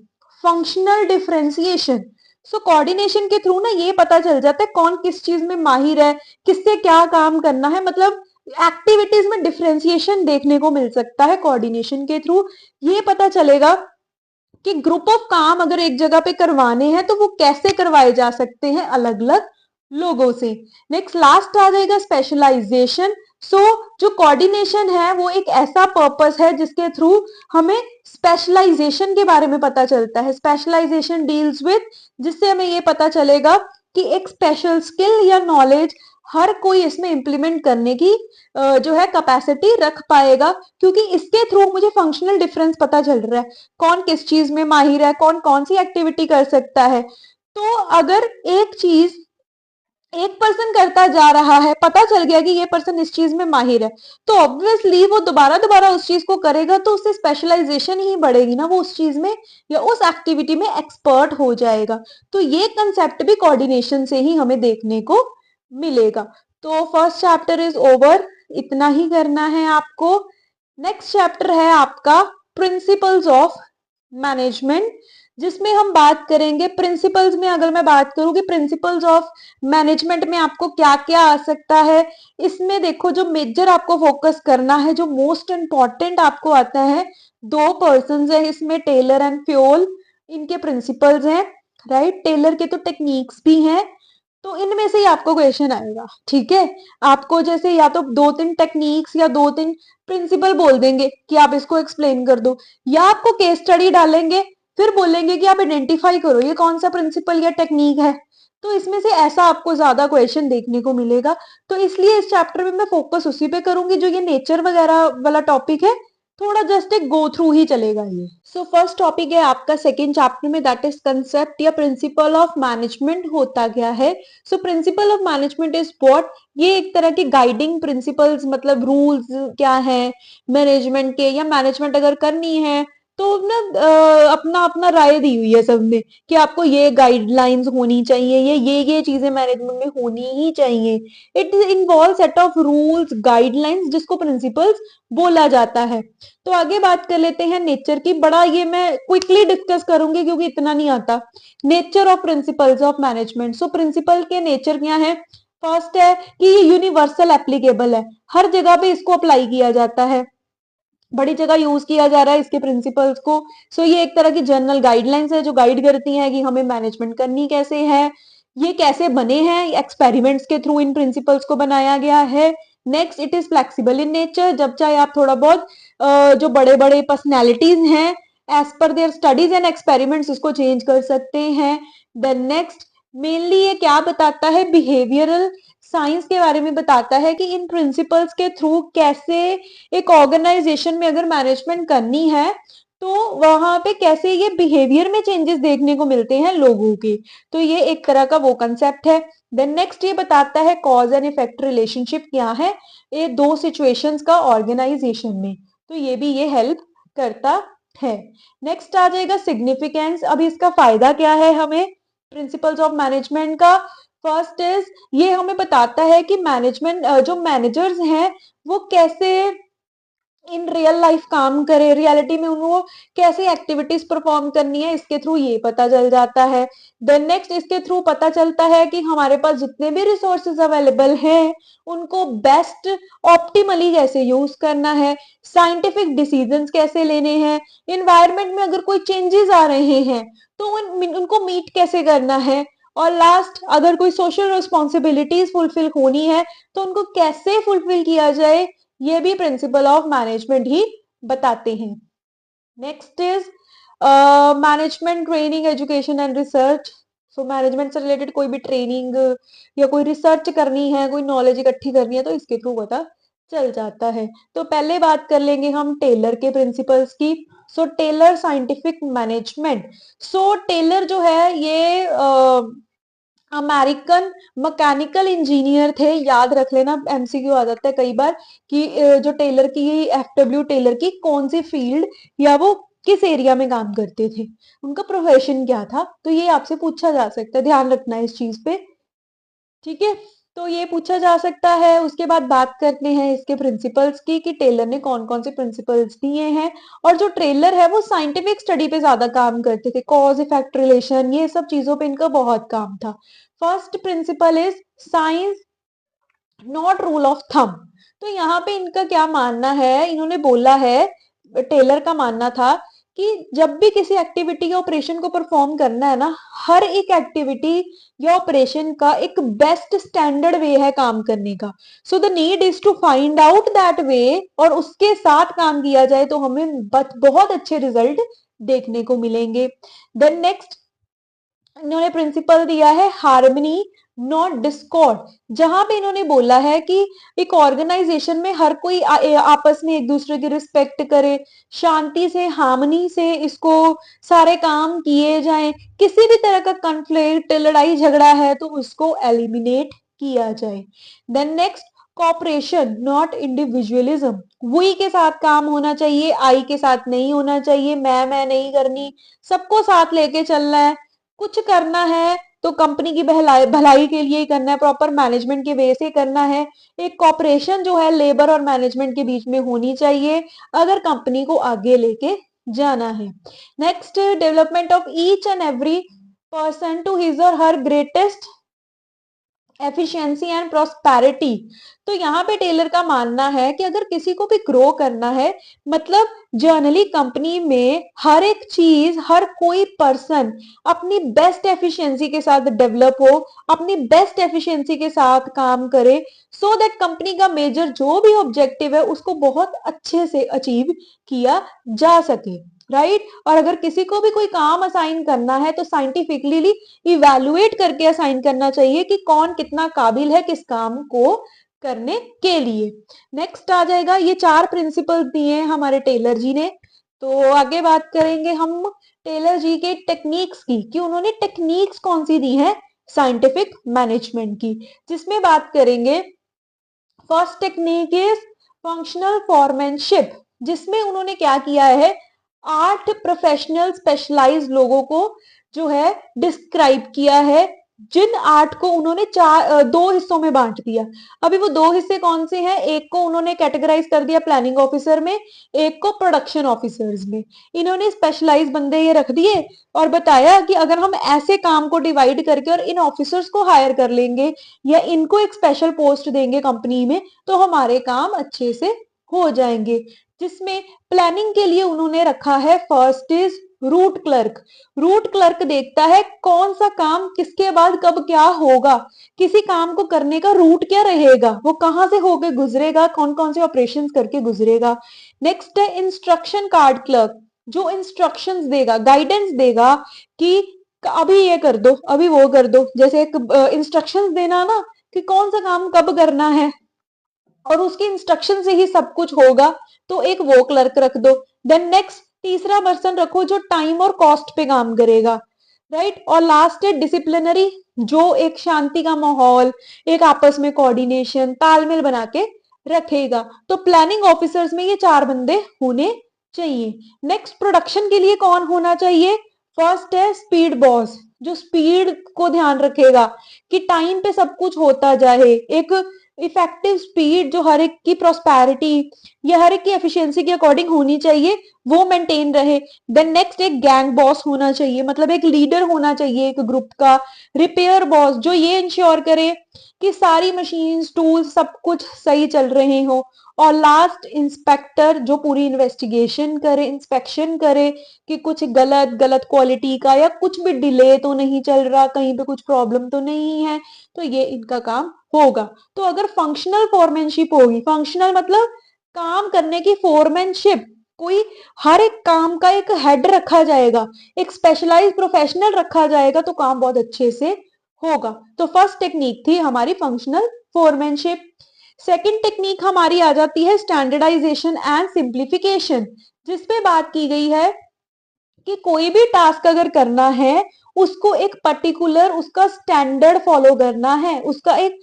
फंक्शनल डिफरेंशिएशन, सो कोऑर्डिनेशन के थ्रू ना ये पता चल जाता है कौन किस चीज में माहिर है, किससे क्या काम करना है, मतलब एक्टिविटीज में डिफरेंशिएशन देखने को मिल सकता है कोऑर्डिनेशन के थ्रू। ये पता चलेगा कि ग्रुप ऑफ काम अगर एक जगह पे करवाने हैं तो वो कैसे करवाए जा सकते हैं अलग अलग लोगों से। नेक्स्ट, लास्ट आ जाएगा स्पेशलाइजेशन। सो जो कोऑर्डिनेशन है वो एक ऐसा पर्पस है जिसके थ्रू हमें स्पेशलाइजेशन के बारे में पता चलता है। स्पेशलाइजेशन डील्स विद, जिससे हमें ये पता चलेगा कि एक स्पेशल स्किल या नॉलेज हर कोई इसमें इंप्लीमेंट करने की जो है कैपेसिटी रख पाएगा, क्योंकि इसके थ्रू मुझे फंक्शनल डिफरेंस पता चल रहा है, कौन किस चीज में माहिर है, कौन कौन सी एक्टिविटी कर सकता है। तो अगर एक चीज एक पर्सन करता जा रहा है, पता चल गया कि ये पर्सन इस चीज में माहिर है, तो ऑब्वियसली वो दोबारा दोबारा उस चीज को करेगा, तो उससे स्पेशलाइजेशन ही बढ़ेगी ना, वो उस चीज में या उस एक्टिविटी में एक्सपर्ट हो जाएगा। तो ये कंसेप्ट भी कोऑर्डिनेशन से ही हमें देखने को मिलेगा। तो फर्स्ट चैप्टर इज ओवर, इतना ही करना है आपको। नेक्स्ट चैप्टर है आपका प्रिंसिपल्स ऑफ मैनेजमेंट, जिसमें हम बात करेंगे प्रिंसिपल्स में। अगर मैं बात करूं कि प्रिंसिपल्स ऑफ मैनेजमेंट में आपको क्या क्या आ सकता है, इसमें देखो जो मेजर आपको फोकस करना है, जो मोस्ट इंपॉर्टेंट आपको आता है, 2 पर्सन है इसमें, टेलर एंड फ्योल, इनके प्रिंसिपल्स हैं, राइट। टेलर के तो टेक्निक्स भी हैं, तो इनमें से ही आपको क्वेश्चन आएगा, ठीक है। आपको जैसे या तो 2-3 टेक्निक्स या 2-3 प्रिंसिपल बोल देंगे कि आप इसको एक्सप्लेन कर दो, या आपको केस स्टडी डालेंगे, फिर बोलेंगे कि आप आइडेंटिफाई करो ये कौन सा प्रिंसिपल या टेक्निक है। तो इसमें से ऐसा आपको ज्यादा क्वेश्चन देखने को मिलेगा। तो इसलिए इस चैप्टर में मैं फोकस उसी पे करूंगी, जो ये नेचर वगैरह वाला टॉपिक है थोड़ा जस्ट एक गो थ्रू ही चलेगा ये। सो फर्स्ट टॉपिक है आपका सेकंड चैप्टर में, दैट इज कंसेप्ट या प्रिंसिपल ऑफ मैनेजमेंट होता क्या है। So principle of management is what, ये एक तरह के गाइडिंग प्रिंसिपल्स, मतलब रूल्स क्या है मैनेजमेंट के, या मैनेजमेंट अगर करनी है तो ना अपना अपना राय दी हुई है सबने कि आपको ये गाइडलाइंस होनी चाहिए, ये चीजें मैनेजमेंट में होनी ही चाहिए। It involve set of rules guidelines, जिसको प्रिंसिपल्स बोला जाता है। तो आगे बात कर लेते हैं नेचर की, बड़ा ये मैं क्विकली डिस्कस करूंगी क्योंकि इतना नहीं आता। Nature of principles of management, so principle के नेचर क्या है। फर्स्ट है कि ये यूनिवर्सल एप्लीकेबल है, हर जगह पे इसको अप्लाई किया जाता है, बड़ी जगह यूज किया जा रहा है इसके प्रिंसिपल्स को। सो ये एक तरह की जनरल गाइडलाइंस है जो गाइड करती हैं कि हमें मैनेजमेंट करनी कैसे है, ये कैसे बने हैं, एक्सपेरिमेंट्स के थ्रू इन प्रिंसिपल्स को बनाया गया है। Next, it is flexible in nature, जब चाहे आप थोड़ा बहुत जो बड़े बड़े पर्सनैलिटीज हैं as per their studies and experiments इसको चेंज कर सकते हैं। देन नेक्स्ट, मेनली ये क्या बताता है, बिहेवियरल साइंस के बारे में बताता है कि इन प्रिंसिपल्स के थ्रू कैसे एक ऑर्गेनाइजेशन में अगर मैनेजमेंट करनी है तो वहां पे कैसे ये बिहेवियर में चेंजेस देखने को मिलते हैं लोगों के, तो ये एक तरह का वो कंसेप्ट है। देन नेक्स्ट ये बताता है कॉज एंड इफेक्ट रिलेशनशिप क्या है ये दो सिचुएशंस का ऑर्गेनाइजेशन में, तो ये भी ये हेल्प करता है। नेक्स्ट आ जाएगा सिग्निफिकेंस। अब इसका फायदा क्या है हमें प्रिंसिपल्स ऑफ मैनेजमेंट का। फर्स्ट इज ये हमें बताता है कि मैनेजमेंट जो मैनेजर्स हैं वो कैसे इन रियल लाइफ काम करे, रियलिटी में उनको कैसे एक्टिविटीज परफॉर्म करनी है, इसके थ्रू ये पता चल जाता है। देन नेक्स्ट इसके थ्रू पता चलता है कि हमारे पास जितने भी रिसोर्सेज अवेलेबल हैं उनको बेस्ट ऑप्टिमली कैसे यूज करना है, साइंटिफिक डिसीजंस कैसे लेने हैं, इन्वायरमेंट में अगर कोई चेंजेस आ रहे हैं तो उनको मीट कैसे करना है, और लास्ट अगर कोई सोशल रिस्पॉन्सिबिलिटीज फुलफिल होनी है तो उनको कैसे फुलफिल किया जाए, ये भी प्रिंसिपल ऑफ मैनेजमेंट ही बताते हैं। Next is management training education and research. So management से रिलेटेड कोई भी ट्रेनिंग या कोई रिसर्च करनी है, कोई नॉलेज इकट्ठी करनी है तो इसके थ्रू पता चल जाता है। तो पहले बात कर लेंगे हम टेलर के प्रिंसिपल्स की। सो टेलर साइंटिफिक मैनेजमेंट। सो टेलर जो है ये अमेरिकन मैकेनिकल इंजीनियर थे, याद रख लेना एमसीक्यू आ जाता है कई बार कि जो टेलर की एफडब्ल्यू टेलर की कौन सी फील्ड या वो किस एरिया में काम करते थे, उनका प्रोफेशन क्या था, तो ये आपसे पूछा जा सकता है, ध्यान रखना है इस चीज पे। ठीक है, तो ये पूछा जा सकता है। उसके बाद बात करते हैं इसके प्रिंसिपल्स की कि टेलर ने कौन कौन से प्रिंसिपल्स दिए हैं, और जो टेलर है वो साइंटिफिक स्टडी पे ज्यादा काम करते थे, कॉज इफेक्ट रिलेशन ये सब चीजों पे इनका बहुत काम था। First principle is science not rule of thumb. तो यहाँ पे इनका क्या मानना है, इन्होंने बोला है, टेलर का मानना था कि जब भी किसी एक्टिविटी या ऑपरेशन को परफॉर्म करना है ना, हर एक एक्टिविटी या ऑपरेशन का एक बेस्ट स्टैंडर्ड वे है काम करने का। So the need is to find out that way, और उसके साथ काम किया जाए तो हमें बहुत अच्छे रिजल्ट देखने को मिलेंगे। देन नेक्स्ट इन्होंने प्रिंसिपल दिया है हार्मनी नॉट डिस्कॉर्ड, जहां पे इन्होंने बोला है कि एक ऑर्गेनाइजेशन में हर कोई आपस में एक दूसरे की रिस्पेक्ट करे, शांति से हार्मनी से इसको सारे काम किए जाएं, किसी भी तरह का कॉन्फ्लिक्ट लड़ाई झगड़ा है तो उसको एलिमिनेट किया जाए। Then next cooperation not individualism, वही के साथ काम होना चाहिए, आई के साथ नहीं होना चाहिए, मैं नहीं करनी, सबको साथ लेके चलना है, कुछ करना है तो कंपनी की भलाई के लिए ही करना है, प्रॉपर मैनेजमेंट के वे से करना है। एक कॉपरेशन जो है लेबर और मैनेजमेंट के बीच में होनी चाहिए अगर कंपनी को आगे लेके जाना है। Next development of each and every person to his or her greatest efficiency and prosperity. तो यहाँ पे टेलर का मानना है कि अगर किसी को भी ग्रो करना है, मतलब जनरली कंपनी में हर एक चीज, हर कोई पर्सन अपनी बेस्ट एफिशिएंसी के साथ डेवलप हो, अपनी बेस्ट एफिशिएंसी के साथ काम करे, सो दैट कंपनी का मेजर जो भी ऑब्जेक्टिव है उसको बहुत अच्छे से अचीव किया जा सके, राइट। और अगर किसी को भी कोई काम असाइन करना है तो साइंटिफिकली इवेल्युएट करके असाइन करना चाहिए कि कौन कितना काबिल है किस काम को करने के लिए। नेक्स्ट आ जाएगा, ये 4 प्रिंसिपल दिए हैं हमारे टेलर जी ने। तो आगे बात करेंगे हम टेलर जी के टेक्निक्स की कि उन्होंने टेक्निक्स कौन सी दी है साइंटिफिक मैनेजमेंट की, जिसमें बात करेंगे first technique is functional foremanship, जिसमें उन्होंने क्या किया है 8 प्रोफेशनल स्पेशलाइज लोगों को जो है डिस्क्राइब किया है, जिन 8 को उन्होंने 2 हिस्सों में बांट दिया। अभी वो 2 हिस्से कौन से हैं, एक को उन्होंने कैटेगराइज कर दिया प्लानिंग ऑफिसर में, एक को प्रोडक्शन ऑफिसर्स में। इन्होंने स्पेशलाइज बंदे ये रख दिए और बताया कि अगर हम ऐसे काम को डिवाइड करके और इन ऑफिसर्स को हायर कर लेंगे या इनको एक स्पेशल पोस्ट देंगे कंपनी में तो हमारे काम अच्छे से हो जाएंगे। जिसमें प्लानिंग के लिए उन्होंने रखा है first is root clerk. Root clerk देखता है कौन सा काम किसके बाद कब क्या होगा, किसी काम को करने का रूट क्या रहेगा, वो कहां से होके गुजरेगा, कौन कौन से ऑपरेशंस करके गुजरेगा। नेक्स्ट है इंस्ट्रक्शन कार्ड क्लर्क, जो इंस्ट्रक्शंस देगा, गाइडेंस देगा कि अभी ये कर दो, अभी वो कर दो, जैसे एक इंस्ट्रक्शंस देना ना कि कौन सा काम कब करना है और उसकी इंस्ट्रक्शन से ही सब कुछ होगा, तो एक वो क्लर्क रख दो। देन नेक्स्ट तीसरा पर्सन रखो जो टाइम और कॉस्ट पे काम करेगा, राइट। और लास्ट है डिसिप्लिनरी, जो एक शांति का माहौल, एक आपस में कोऑर्डिनेशन, तालमेल बना के रखेगा। तो प्लानिंग ऑफिसर्स में ये 4 बंदे होने चाहिए। नेक्स्ट प्रोडक्शन के लिए कौन होना चाहिए? फर्स्ट है स्पीड बॉस, जो स्पीड को ध्यान रखेगा कि टाइम पे सब कुछ होता जाए, एक इफेक्टिव स्पीड जो हर एक की प्रोस्पेरिटी या हर एक की एफिशिएंसी के अकॉर्डिंग होनी चाहिए, वो मेंटेन रहे। देन नेक्स्ट एक गैंग बॉस होना चाहिए, मतलब एक लीडर होना चाहिए एक ग्रुप का। रिपेयर बॉस, जो ये इंश्योर करे कि सारी मशीन्स टूल्स सब कुछ सही चल रहे हो। और लास्ट इंस्पेक्टर, जो पूरी इन्वेस्टिगेशन करे, इंस्पेक्शन करे कि कुछ गलत गलत क्वालिटी का या कुछ भी डिले तो नहीं चल रहा, कहीं पे कुछ प्रॉब्लम तो नहीं है। तो ये इनका काम होगा। तो अगर फंक्शनल फोरमैनशिप होगी, फंक्शनल मतलब काम करने की फोरमैनशिप, कोई हर एक काम का एक हेड रखा जाएगा, एक स्पेशलाइज्ड प्रोफेशनल रखा जाएगा, तो काम बहुत अच्छे से होगा। तो फर्स्ट टेक्निक थी हमारी फंक्शनल फोरमैनशिप। सेकंड टेक्निक हमारी आ जाती है स्टैंडर्डाइजेशन एंड सिंप्लीफिकेशन, जिसपे बात की गई है कि कोई भी टास्क अगर करना है, उसको एक पर्टिकुलर उसका स्टैंडर्ड फॉलो करना है, उसका एक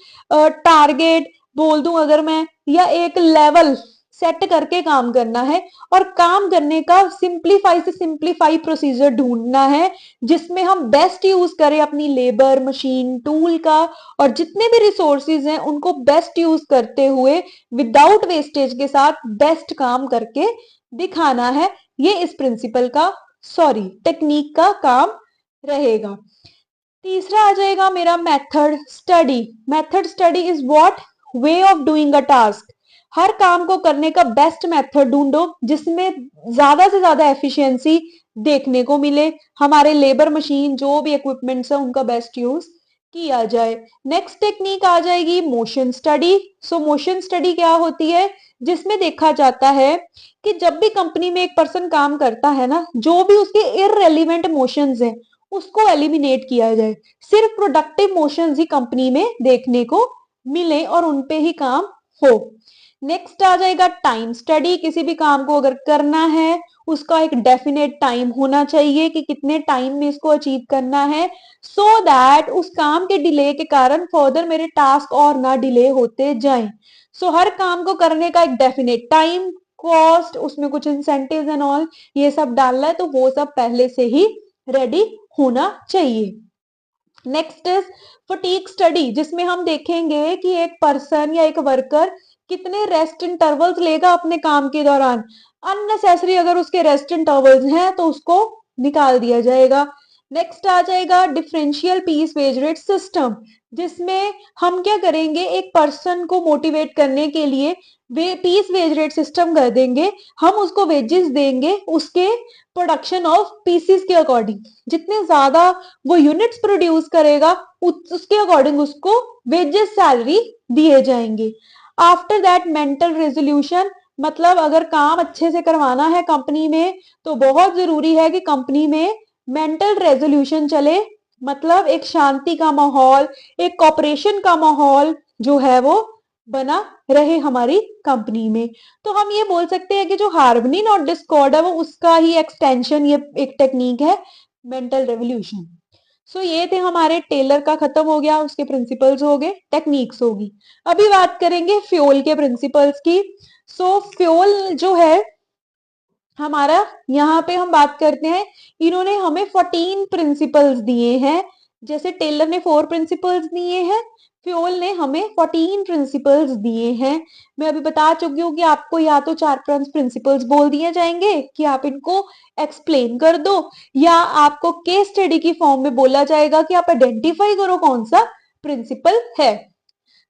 टारगेट बोल दूं अगर मैं, या एक लेवल सेट करके काम करना है। और काम करने का सिंप्लीफाई से सिंप्लीफाई प्रोसीजर ढूंढना है, जिसमें हम बेस्ट यूज करें अपनी लेबर, मशीन, टूल का, और जितने भी रिसोर्सेज हैं उनको बेस्ट यूज करते हुए विदाउट वेस्टेज के साथ बेस्ट काम करके दिखाना है। ये इस प्रिंसिपल का, सॉरी, टेक्निक का काम रहेगा। तीसरा आ जाएगा मेरा method study. Method study is what? Way of doing a task. हर काम को करने का बेस्ट मेथड ढूंढो जिसमें ज्यादा से ज्यादा एफिशिएंसी देखने को मिले, हमारे लेबर, मशीन, जो भी इक्विपमेंट्स है उनका बेस्ट यूज किया जाए। नेक्स्ट टेक्निक आ जाएगी मोशन स्टडी। सो मोशन स्टडी क्या होती है? जिसमें देखा जाता है कि जब भी कंपनी में एक पर्सन काम करता है ना, जो भी उसके इररेलेवेंट मोशंस हैं उसको एलिमिनेट किया जाए, सिर्फ प्रोडक्टिव मोशंस ही कंपनी में देखने को मिले और उनपे ही काम हो। नेक्स्ट आ जाएगा टाइम स्टडी। किसी भी काम को अगर करना है, उसका एक डेफिनेट टाइम होना चाहिए कि कितने टाइम में इसको अचीव करना है, सो दैट उस काम के डिले के कारण फर्दर मेरे टास्क और ना डिले होते जाएं। सो हर काम को करने का एक डेफिनेट टाइम, कॉस्ट, उसमें कुछ इंसेंटिव्स एंड ऑल, ये सब डालना है तो वो सब पहले से ही रेडी होना चाहिए। नेक्स्ट इज फटीग स्टडी, जिसमें हम देखेंगे कि एक पर्सन या एक वर्कर कितने रेस्ट इंटरवल्स लेगा अपने काम के दौरान। अननेसेसरी अगर उसके रेस्ट इंटरवल्स हैं तो उसको निकाल दिया जाएगा। नेक्स्ट आ जाएगा differential piece wage rate system, जिसमें हम क्या करेंगे, एक पर्सन को मोटिवेट करने के लिए वे पीस वेज रेट सिस्टम कर देंगे। हम उसको वेजेस देंगे उसके प्रोडक्शन ऑफ पीसीस के अकॉर्डिंग, जितने ज्यादा वो यूनिट्स प्रोड्यूस करेगा उसके अकॉर्डिंग उसको वेजेस सैलरी दिए जाएंगे। आफ्टर दैट मेंटल रेजोल्यूशन, मतलब अगर काम अच्छे से करवाना है कंपनी में तो बहुत जरूरी है कि कंपनी में मेंटल रेजोल्यूशन चले, मतलब एक शांति का माहौल, एक कॉपरेशन का माहौल जो है वो बना रहे हमारी कंपनी में। तो हम ये बोल सकते हैं कि जो हार्मनी नॉट डिस्कॉर्ड है वो उसका ही एक्सटेंशन, ये एक टेक्निक है मेंटल रेवोल्यूशन। सो ये थे हमारे टेलर का, खत्म हो गया, उसके प्रिंसिपल्स हो गए, टेक्निक्स होगी। अभी बात करेंगे फ्यूल के प्रिंसिपल्स की। सो फ्यूल जो है हमारा, यहाँ पे हम बात करते हैं, इन्होंने हमें 14 प्रिंसिपल्स दिए हैं। जैसे टेलर ने 4 प्रिंसिपल्स दिए हैं, फ्यूल ने हमें 14 प्रिंसिपल्स दिए हैं। मैं अभी बता चुकी हूँ कि आपको या तो 4 प्रिंसिपल्स बोल दिए जाएंगे कि आप इनको एक्सप्लेन कर दो, या आपको केस स्टडी की फॉर्म में बोला जाएगा कि आप आइडेंटिफाई करो कौन सा प्रिंसिपल है।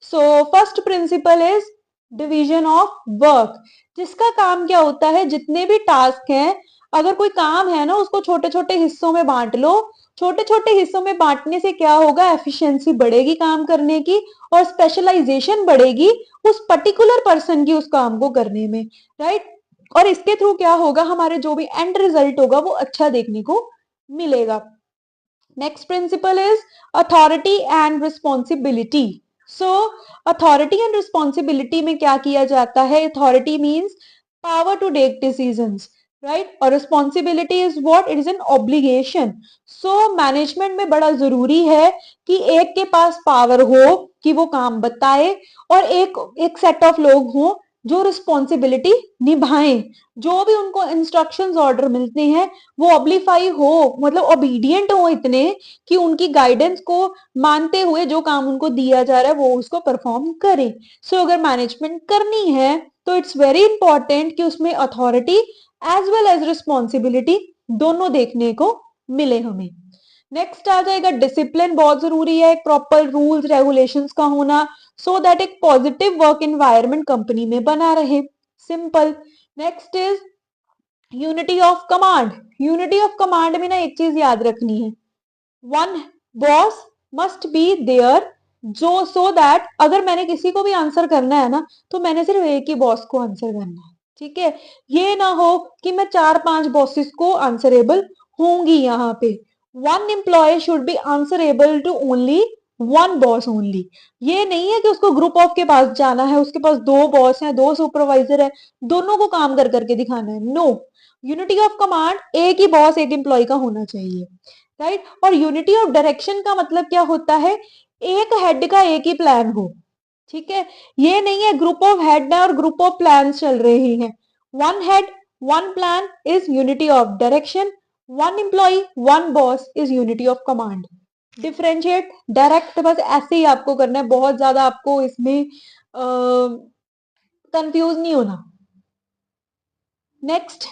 So first principle is division of work, जिसका काम क्या होता है, जितने भी टास्क हैं, अगर कोई काम है ना उसको छोटे छोटे हिस्सों में बांट लो। छोटे छोटे हिस्सों में बांटने से क्या होगा, एफिशिएंसी बढ़ेगी काम करने की, और स्पेशलाइजेशन बढ़ेगी उस पर्टिकुलर पर्सन की उस काम को करने में, राइट। और इसके थ्रू क्या होगा, हमारे जो भी एंड रिजल्ट होगा वो अच्छा देखने को मिलेगा। Next principle is authority and responsibility. So authority and responsibility में क्या किया जाता है, authority means power to take decisions, right. और responsibility is what, it is an obligation. So management में बड़ा जरूरी है कि एक के पास पावर हो कि वो काम बताए, और एक सेट ऑफ लोग हों जो रिस्पॉन्सिबिलिटी निभाएं। जो भी उनको इंस्ट्रक्शंस ऑर्डर मिलते हैं वो ऑब्लिफाई हो, मतलब ओबीडियंट हो इतने कि उनकी गाइडेंस को मानते हुए जो काम उनको दिया जा रहा है वो उसको परफॉर्म करें। सो अगर मैनेजमेंट करनी है तो इट्स वेरी इंपॉर्टेंट कि उसमें authority as well as responsibility दोनों देखने को मिले हमें। नेक्स्ट आ जाएगा डिसिप्लिन, बहुत जरूरी है, एक प्रॉपर रूल्स रेगुलेशंस का होना, सो दैट एक पॉजिटिव वर्क एनवायरनमेंट कंपनी में बना रहे। Simple. Next is unity of command. Unity of command में ना एक चीज याद रखनी है, one boss must be there, जो सो दैट अगर मैंने किसी को भी आंसर करना है ना तो मैंने सिर्फ एक ही बॉस को आंसर करना है। ठीक है, ये ना हो कि मैं 4-5 बॉसेस को आंसरेबल होंगी। यहाँ पे one employee should be answerable to only one boss only. ये नहीं है कि उसको ग्रुप ऑफ के पास जाना है, उसके पास 2 बॉस हैं, 2 सुपरवाइजर है, दोनों को काम कर करके दिखाना है। नो, यूनिटी ऑफ कमांड एक ही बॉस एक एम्प्लॉय का होना चाहिए, राइट। और यूनिटी ऑफ डायरेक्शन का मतलब क्या होता है, एक हेड का एक ही प्लान हो। ठीक है, ये नहीं है ग्रुप ऑफ हेड है और ग्रुप ऑफ प्लान चल रहे हैं। One head one plan is unity of direction, one employee one boss is unity of command. Differentiate direct बस ऐसे ही आपको करना है, बहुत ज्यादा आपको इसमें कंफ्यूज नहीं होना। Next,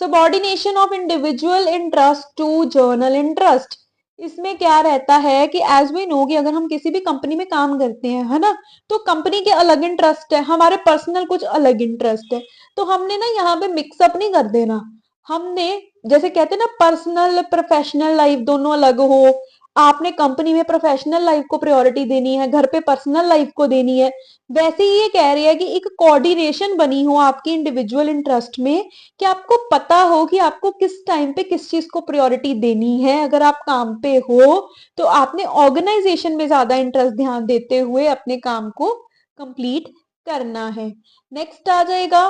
subordination of individual interest to general interest. इसमें क्या रहता है कि एज वी नो कि अगर हम किसी भी कंपनी में काम करते हैं, है ना, तो कंपनी के अलग इंटरेस्ट है, हमारे पर्सनल कुछ अलग इंटरेस्ट है। तो हमने ना यहाँ पे मिक्सअप नहीं कर देना। हमने जैसे कहते हैं ना, पर्सनल प्रोफेशनल लाइफ दोनों अलग हो, आपने कंपनी में प्रोफेशनल लाइफ को प्रायोरिटी देनी है, घर पे पर्सनल लाइफ को देनी है। वैसे ही ये कह रही है कि एक कोऑर्डिनेशन बनी हो आपकी इंडिविजुअल इंटरेस्ट में, कि आपको पता हो कि आपको किस टाइम पे किस चीज को प्रायोरिटी देनी है। अगर आप काम पे हो तो आपने ऑर्गेनाइजेशन में ज्यादा इंटरेस्ट ध्यान देते हुए अपने काम को कंप्लीट करना है। नेक्स्ट आ जाएगा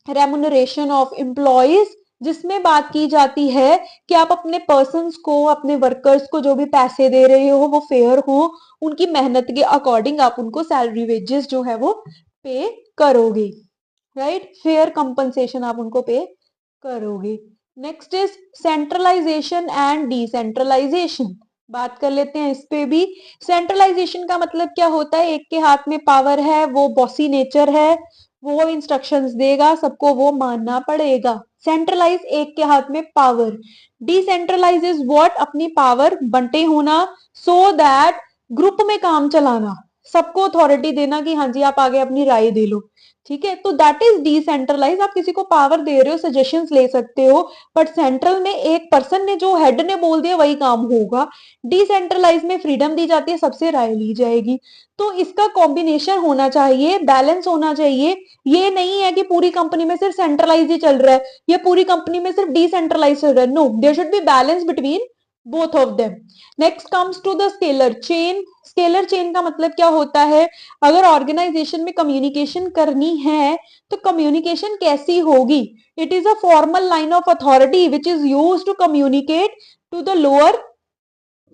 रेमुनरेशन ऑफ एम्प्लॉयज, जिसमें बात की जाती है कि आप अपने पर्सन्स को, अपने वर्कर्स को जो भी पैसे दे रहे हो वो फेयर हो, उनकी मेहनत के अकॉर्डिंग आप उनको सैलरी वेजेस जो है वो पे करोगे, राइट। फेयर कंपनसेशन आप उनको पे करोगे। Next is centralisation and decentralisation, बात कर लेते हैं इस पे भी। सेंट्रलाइजेशन का मतलब क्या होता है, एक के हाथ में पावर है, वो बॉसी नेचर है, वो इंस्ट्रक्शंस देगा, सबको वो मानना पड़ेगा। सेंट्रलाइज एक के हाथ में पावर। डिसेंट्रलाइज इज व्हाट, अपनी पावर बंटे होना, सो दैट ग्रुप में काम चलाना, सबको अथॉरिटी देना कि हाँ जी आप आगे अपनी राय दे लो। ठीक है, तो दैट इज डिसेंट्रलाइज। आप किसी को पावर दे रहे हो, सजेशंस ले सकते हो, बट सेंट्रल में एक पर्सन ने, जो हेड ने बोल दिया वही काम होगा। डिसेंट्रलाइज में फ्रीडम दी जाती है, सबसे राय ली जाएगी। तो इसका कॉम्बिनेशन होना चाहिए, बैलेंस होना चाहिए। ये नहीं है कि पूरी कंपनी में सिर्फ सेंट्रलाइज ही चल रहा है या पूरी कंपनी में सिर्फ डिसेंट्रलाइज चल रहा है। No, there should be balance between both of them. Next comes to the scalar chain. Scalar chain का मतलब क्या होता है, अगर ऑर्गेनाइजेशन में कम्युनिकेशन करनी है तो कम्युनिकेशन कैसी होगी, it is a formal line of authority which is use to communicate to the lower,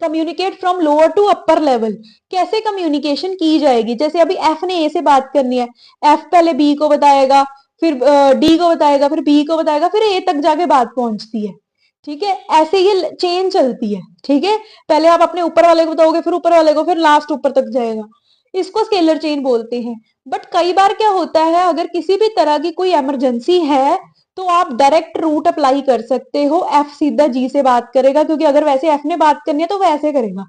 communicate from lower to upper level. कैसे कम्युनिकेशन की जाएगी, जैसे अभी एफ ने ए से बात करनी है, एफ पहले बी को बताएगा, फिर डी को बताएगा, फिर बी को बताएगा, फिर ए तक जाके बात पहुंचती है। ठीक है, ऐसे ये चेन चलती है। ठीक है, पहले आप अपने ऊपर वाले को बताओगे, फिर ऊपर वाले को, फिर लास्ट ऊपर तक जाएगा। इसको स्केलर चेन बोलते हैं। बट कई बार क्या होता है, अगर किसी भी तरह की कोई इमरजेंसी है तो आप डायरेक्ट रूट अप्लाई कर सकते हो, एफ सीधा जी से बात करेगा, क्योंकि अगर वैसे एफ ने बात करनी है तो वैसे करेगा,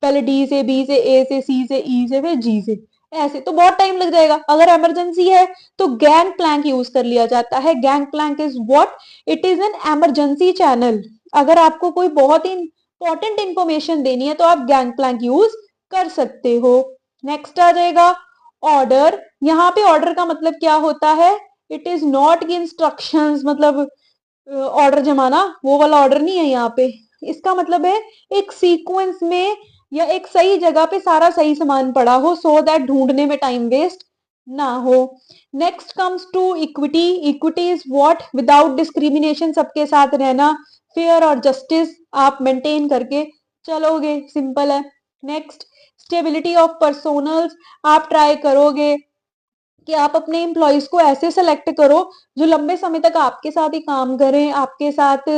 पहले डी से, बी से, ए से, सी से, ई से, फिर जी से, ऐसे तो बहुत टाइम लग जाएगा। अगर इमरजेंसी है तो गैंग प्लैंक यूज कर लिया जाता है। Gang plank is what, it is an emergency channel. अगर आपको कोई बहुत ही इंपॉर्टेंट इंफॉर्मेशन देनी है तो आप गैंग प्लैंक यूज कर सकते हो। नेक्स्ट आ जाएगा ऑर्डर। यहाँ पे ऑर्डर का मतलब क्या होता है, इट इज नॉट की इंस्ट्रक्शंस, मतलब ऑर्डर जमाना, वो वाला ऑर्डर नहीं है यहाँ पे। इसका मतलब है एक सीक्वेंस में या एक सही जगह पे सारा सही सामान पड़ा हो, सो दैट ढूंढने में टाइम वेस्ट ना हो। Next comes to equity. Equity is what, without discrimination सबके साथ रहना, फेयर और जस्टिस आप मेंटेन करके चलोगे, सिंपल है। नेक्स्ट, स्टेबिलिटी ऑफ पर्सोनल्स, आप ट्राई करोगे कि आप अपने एम्प्लॉयज को ऐसे सेलेक्ट करो जो लंबे समय तक आपके साथ ही काम करें, आपके साथ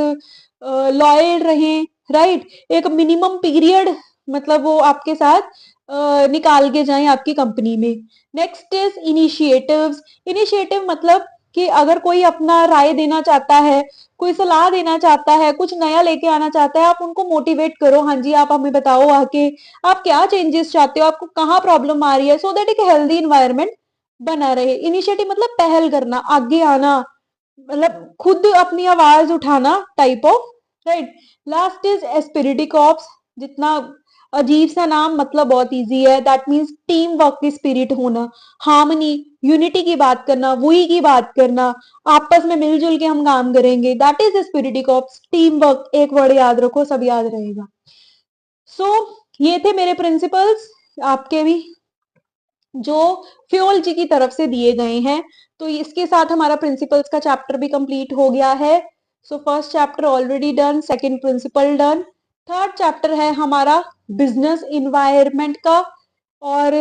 लॉयल रहें, राइट। एक मिनिमम पीरियड मतलब वो आपके साथ निकाल के जाएं आपकी कंपनी में। Next is initiatives. इनिशिएटिव मतलब कि अगर कोई अपना राय देना चाहता है, कोई सलाह देना चाहता है, कुछ नया लेके आना चाहता है, आप उनको मोटिवेट करो, हाँ जी आप हमें बताओ आके आप क्या चेंजेस चाहते हो, आपको कहाँ प्रॉब्लम आ रही है, सो दैट एक हेल्दी इन्वायरमेंट बना रहे। इनिशिएटिव मतलब पहल करना, आगे आना, मतलब खुद अपनी आवाज उठाना type of, right. Last is esprit de corps. जितना अजीब सा नाम, मतलब बहुत इजी है। दैट मीन्स टीम वर्क की स्पिरिट होना, हार्मनी, यूनिटी की बात करना, वही की बात करना, आपस में मिलजुल के हम काम करेंगे, that is esprit de corps. Team work एक वर्ड याद रखो, सब याद रहेगा। सो ये थे मेरे प्रिंसिपल्स, आपके भी जो फ्योल जी की तरफ से दिए गए हैं। तो इसके साथ हमारा प्रिंसिपल्स का चैप्टर भी कंप्लीट हो गया है। So first chapter already done, second principle done. Third chapter है हमारा बिजनेस इन्वायरमेंट का, और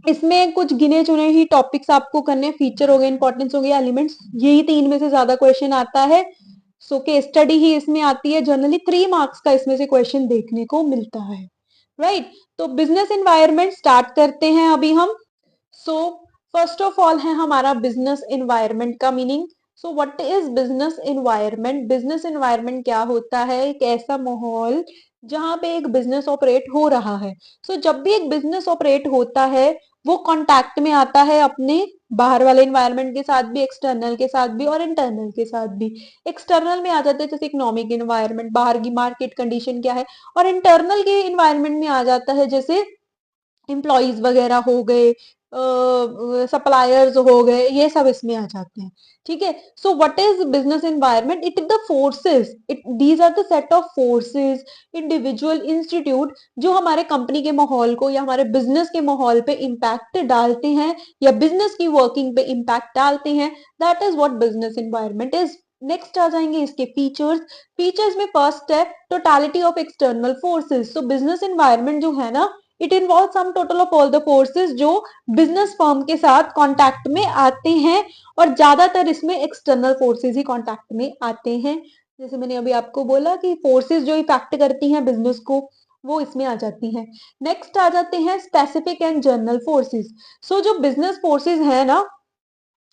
इसमें कुछ गिने चुने ही टॉपिक्स आपको करने, फीचर हो गए, इंपॉर्टेंस हो गए, एलिमेंट्स, यही तीन में से ज्यादा क्वेश्चन आता है। सो केस स्टडी ही इसमें आती है, जनरली 3 मार्क्स का इसमें से क्वेश्चन देखने को मिलता है, राइट। तो बिजनेस इन्वायरमेंट स्टार्ट करते हैं अभी हम। सो फर्स्ट ऑफ ऑल है हमारा बिजनेस इन्वायरमेंट का meaning. So what is business environment? Business environment क्या होता है? एक ऐसा माहौल जहां पे एक बिजनेस ऑपरेट हो रहा है। सो जब भी एक बिजनेस ऑपरेट होता है वो कांटेक्ट में आता है अपने बाहर वाले इन्वायरमेंट के साथ भी, एक्सटर्नल के साथ भी और इंटरनल के साथ भी। एक्सटर्नल में आ जाते हैं जैसे इकोनॉमिक इन्वायरमेंट, बाहर की मार्केट कंडीशन क्या है, और इंटरनल के इन्वायरमेंट में आ जाता है जैसे एम्प्लॉयज वगैरह हो गए, सप्लायर्स हो गए, ये सब इसमें आ जाते हैं, ठीक है। So what is business environment? It is the forces, it these are the set of forces, individual, institute, जो हमारे कंपनी के माहौल को या हमारे बिजनेस के माहौल पे इम्पैक्ट डालते हैं या बिजनेस की वर्किंग पे इम्पैक्ट डालते हैं। That is what business environment is. Next आ जाएंगे इसके फीचर्स। फीचर्स में फर्स्ट है totality of external forces. So business environment जो है ना, it involve sum total of all the forces जो बिजनेस फर्म के साथ कांटेक्ट में आते हैं, और ज्यादातर इसमें एक्सटर्नल फोर्सेस ही कांटेक्ट में आते हैं। जैसे मैंने अभी आपको बोला कि फोर्सेस जो इफेक्ट करती हैं बिजनेस को, वो इसमें आ जाती हैं। नेक्स्ट आ जाते हैं स्पेसिफिक एंड जनरल फोर्सेस। सो जो बिजनेस फोर्सेस है ना,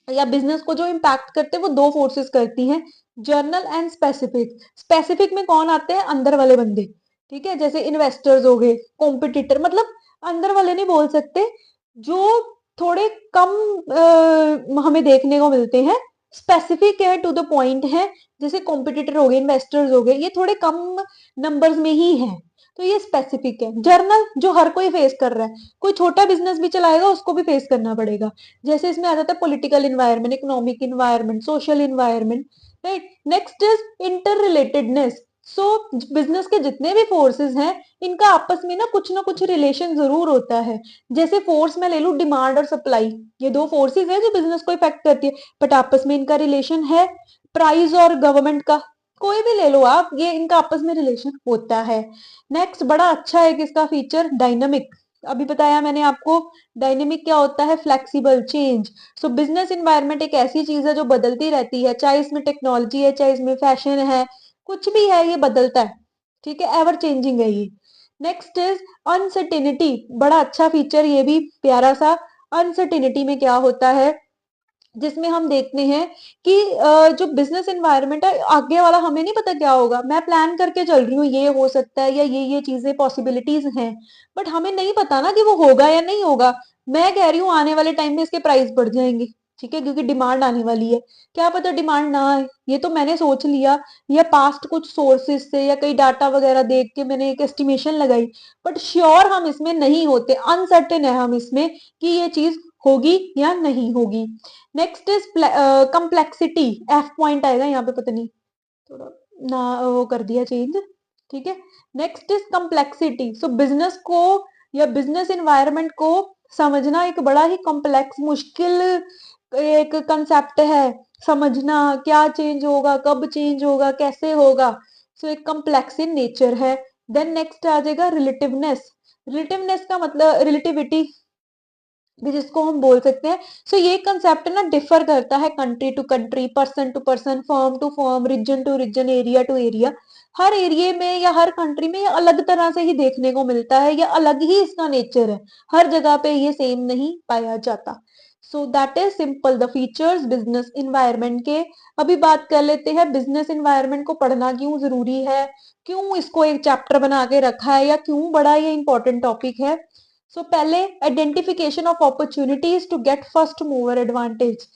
या बिजनेस को जो इम्पैक्ट करते हैं, वो दो फोर्सेस करती हैं, जर्नल एंड स्पेसिफिक। स्पेसिफिक में कौन आते हैं? अंदर वाले बंदे, ठीक है, जैसे इन्वेस्टर्स हो गए, कॉम्पिटिटर, मतलब अंदर वाले नहीं बोल सकते, जो थोड़े कम हमें देखने को मिलते हैं। स्पेसिफिक है, टू द पॉइंट है, जैसे कॉम्पिटिटर हो गए, इन्वेस्टर्स हो गए, ये थोड़े कम नंबर्स में ही है, तो ये स्पेसिफिक है। जर्नल जो हर कोई फेस कर रहा है, कोई छोटा बिजनेस भी चलाएगा उसको भी फेस करना पड़ेगा। जैसे इसमें आ जाता है political environment, economic environment, social environment, right. Next is inter relatedness. So business के जितने भी फोर्सेस हैं, इनका आपस में ना कुछ रिलेशन जरूर होता है। जैसे फोर्स में ले लू डिमांड और सप्लाई, ये दो फोर्सेस हैं जो बिजनेस को इफेक्ट करती है, बट आपस में इनका रिलेशन है। प्राइस और गवर्नमेंट का, कोई भी ले लो आप, ये इनका आपस में रिलेशन होता है। नेक्स्ट बड़ा अच्छा है किसका फीचर, डायनामिक। अभी बताया मैंने आपको, डायनेमिक क्या होता है? Flexible, change. सो बिजनेस इन्वायरमेंट एक ऐसी चीज है जो बदलती रहती है, चाहे इसमें टेक्नोलॉजी है, चाहे इसमें फैशन है, कुछ भी है, ये बदलता है, ठीक है, एवर चेंजिंग है ये। Next is uncertainty. बड़ा अच्छा फीचर ये भी, प्यारा सा। अनसर्टेनिटी में क्या होता है, जिसमें हम देखते हैं कि जो बिजनेस एनवायरनमेंट है, आगे वाला हमें नहीं पता क्या होगा। मैं प्लान करके चल रही हूँ, ये हो सकता है, या ये चीजें पॉसिबिलिटीज हैं, बट हमें नहीं पता ना कि वो होगा या नहीं होगा। मैं कह रही हूँ आने वाले टाइम में इसके प्राइस बढ़ जाएंगे, ठीक है, क्योंकि डिमांड आने वाली है। क्या पता डिमांड ना आए, ये तो मैंने सोच लिया, या पास्ट कुछ सोर्सेज से या कई डाटा वगैरह देख के मैंने एक एस्टिमेशन लगाई, बट श्योर हम इसमें नहीं होते, अनसर्टेन है हम इसमें कि ये चीज होगी या नहीं होगी। Next is complexity, F point आएगा यहाँ पे, पता नहीं थोड़ा ना वो कर दिया चेंज, ठीक है। Next is complexity. So business को या बिजनेस इन्वायरमेंट को समझना एक बड़ा ही कॉम्प्लेक्स मुश्किल एक कंसेप्ट है। समझना क्या चेंज होगा, कब चेंज होगा, कैसे होगा, सो एक कॉम्प्लेक्स इन नेचर है। देन नेक्स्ट आ जाएगा रिलेटिवनेस। रिलेटिवनेस का मतलब रिलेटिविटी भी जिसको हम बोल सकते हैं। सो ये कंसेप्ट ना डिफर करता है country to country, person to person, firm to firm, region to region, area to area. हर एरिया में या हर कंट्री में ये अलग तरह से ही देखने को मिलता है, या अलग ही इसका नेचर है, हर जगह पे ये सेम नहीं पाया जाता। So that is simple the features business environment के। अभी बात कर लेते हैं बिजनेस इन्वायरमेंट को पढ़ना क्यों जरूरी है, क्यों इसको एक चैप्टर बना के रखा है, या क्यों बड़ा ये इंपॉर्टेंट टॉपिक है। सो पहले identification of opportunities to get first mover advantage.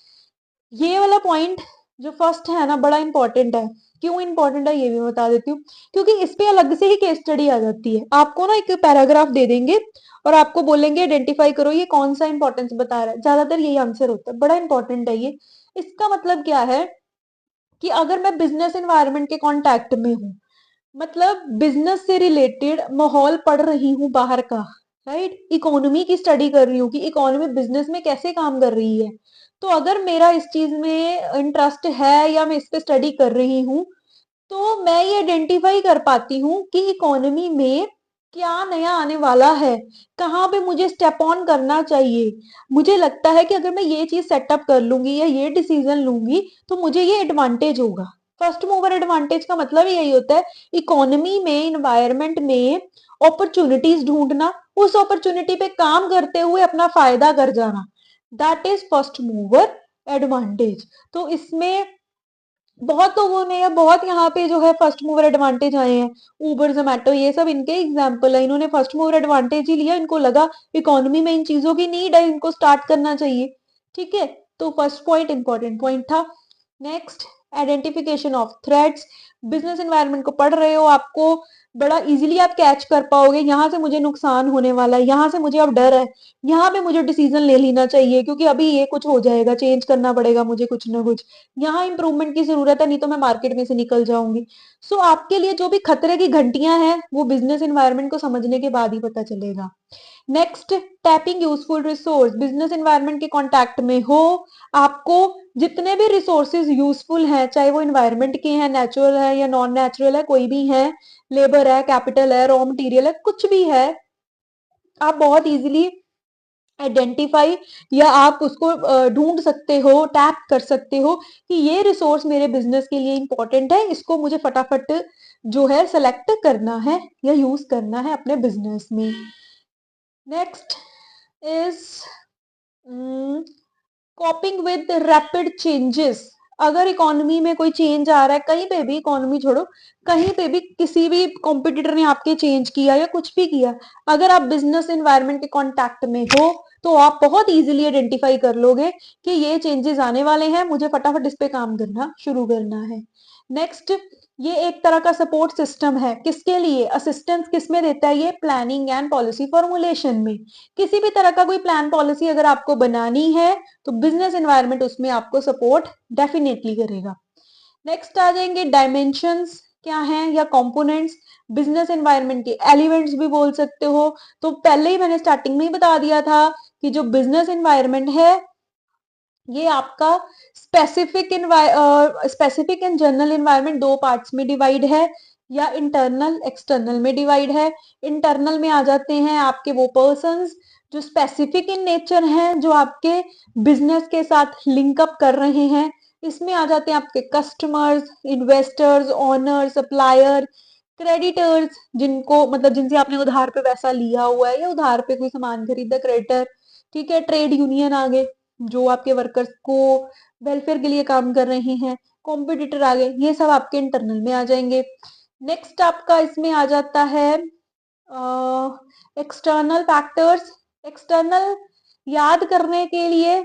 ये वाला पॉइंट जो फर्स्ट है ना बड़ा इंपॉर्टेंट है। क्यों इंपॉर्टेंट है ये भी बता देती हूँ, क्योंकि इस पे अलग से ही केस स्टडी आ जाती है। आपको ना एक पैराग्राफ दे देंगे और आपको बोलेंगे आइडेंटिफाई करो ये कौन सा इंपॉर्टेंस बता रहा है, ज्यादातर यही आंसर होता है। बड़ा इंपॉर्टेंट है ये। इसका मतलब क्या है कि अगर मैं बिजनेस एनवायरनमेंट के कॉन्टैक्ट में हूँ, मतलब बिजनेस से रिलेटेड माहौल पढ़ रही हूँ बाहर का, राइट, इकोनॉमी की स्टडी कर रही हूँ कि इकोनॉमी बिजनेस में कैसे काम कर रही है, तो अगर मेरा इस चीज में इंटरेस्ट है या मैं इस पे स्टडी कर रही हूँ, तो मैं ये आइडेंटिफाई कर पाती हूँ कि इकोनॉमी में क्या नया आने वाला है, कहाँ पे मुझे स्टेप ऑन करना चाहिए। मुझे लगता है कि अगर मैं ये चीज सेटअप कर लूंगी या ये डिसीजन लूंगी तो मुझे ये एडवांटेज होगा। फर्स्ट मूवर एडवांटेज का मतलब यही होता है इकोनॉमी में, इन्वायरमेंट में अपॉर्चुनिटीज ढूंढना, उस अपॉर्चुनिटी पे काम करते हुए अपना फायदा कर जाना, that is first mover advantage. तो इसमें बहुत लोगों ने या बहुत यहाँ पे जो है फर्स्ट मूवर एडवांटेज आए हैं, उबर, जोमेटो, ये सब इनके एग्जाम्पल है। इन्होंने फर्स्ट मूवर एडवांटेज ही लिया, इनको लगा इकोनॉमी में इन चीजों की नीड है, इनको स्टार्ट करना चाहिए। ठीक है, तो फर्स्ट पॉइंट इंपॉर्टेंट पॉइंट था। Next, identification of threats. Business environment को पढ़ रहे हो, आपको बड़ा इजीली आप कैच कर पाओगे यहाँ से मुझे नुकसान होने वाला है, यहाँ से मुझे अब डर है, यहाँ पे मुझे डिसीजन ले लेना चाहिए क्योंकि अभी ये कुछ हो जाएगा, चेंज करना पड़ेगा मुझे कुछ ना कुछ, यहाँ इंप्रूवमेंट की जरूरत है, नहीं तो मैं मार्केट में से निकल जाऊंगी। सो आपके लिए जो भी खतरे की घंटियां हैं वो बिजनेस एनवायरनमेंट को समझने के बाद ही पता चलेगा। Next, tapping useful resource. Business environment के कांटेक्ट में हो, आपको जितने भी रिसोर्सेज यूजफुल हैं, चाहे वो एनवायरनमेंट के हैं, नेचुरल है या नॉन नेचुरल है, कोई भी है, लेबर है, कैपिटल है, रॉ मटेरियल है, कुछ भी है, आप बहुत इजीली आइडेंटिफाई या आप उसको ढूंढ सकते हो, टैप कर सकते हो कि ये रिसोर्स मेरे बिजनेस के लिए इंपॉर्टेंट है, इसको मुझे फटाफट जो है सेलेक्ट करना है या यूज करना है अपने बिजनेस में। Next is कॉपिंग with rapid changes. अगर इकोनॉमी में कोई चेंज आ रहा है, कहीं पे भी, इकोनॉमी छोड़ो, कहीं पे भी किसी भी कॉम्पिटिटर ने आपके चेंज किया या कुछ भी किया, अगर आप बिजनेस एनवायरनमेंट के कांटेक्ट में हो तो आप बहुत इजीली आइडेंटिफाई कर लोगे कि ये चेंजेस आने वाले हैं, मुझे फटाफट इस पे काम करना शुरू करना है। नेक्स्ट, ये एक तरह का सपोर्ट सिस्टम है, किसके लिए, असिस्टेंस किसमें देता है ये, प्लानिंग एंड पॉलिसी फॉर्मुलेशन में। किसी भी तरह का कोई प्लान पॉलिसी अगर आपको बनानी है तो बिजनेस एनवायरनमेंट उसमें आपको सपोर्ट डेफिनेटली करेगा। नेक्स्ट आ जाएंगे डायमेंशंस क्या हैं या कंपोनेंट्स। बिजनेस एनवायरनमेंट के एलिमेंट्स भी बोल सकते हो। तो पहले ही मैंने स्टार्टिंग में ही बता दिया था कि जो बिजनेस एनवायरनमेंट है ये आपका स्पेसिफिक एंड जनरल एनवायरनमेंट दो पार्ट्स में डिवाइड है, या इंटरनल एक्सटर्नल में डिवाइड है। इंटरनल में आ जाते हैं आपके वो पर्संस जो स्पेसिफिक इन नेचर हैं, जो आपके बिजनेस के साथ लिंकअप कर रहे हैं। इसमें आ जाते हैं आपके customers, investors, owner, supplier, creditors, जिनको मतलब जिनसे आपने उधार पे पैसा लिया हुआ है या उधार पे कोई सामान खरीदा, क्रेडिटर। ठीक है, ट्रेड यूनियन आगे जो आपके वर्कर्स को वेलफेयर के लिए काम कर रहे हैं, कॉम्पिटिटर आ गए, ये सब आपके इंटरनल में आ जाएंगे। नेक्स्ट आपका इसमें आ जाता है एक्सटर्नल फैक्टर्स। एक्सटर्नल याद करने के लिए,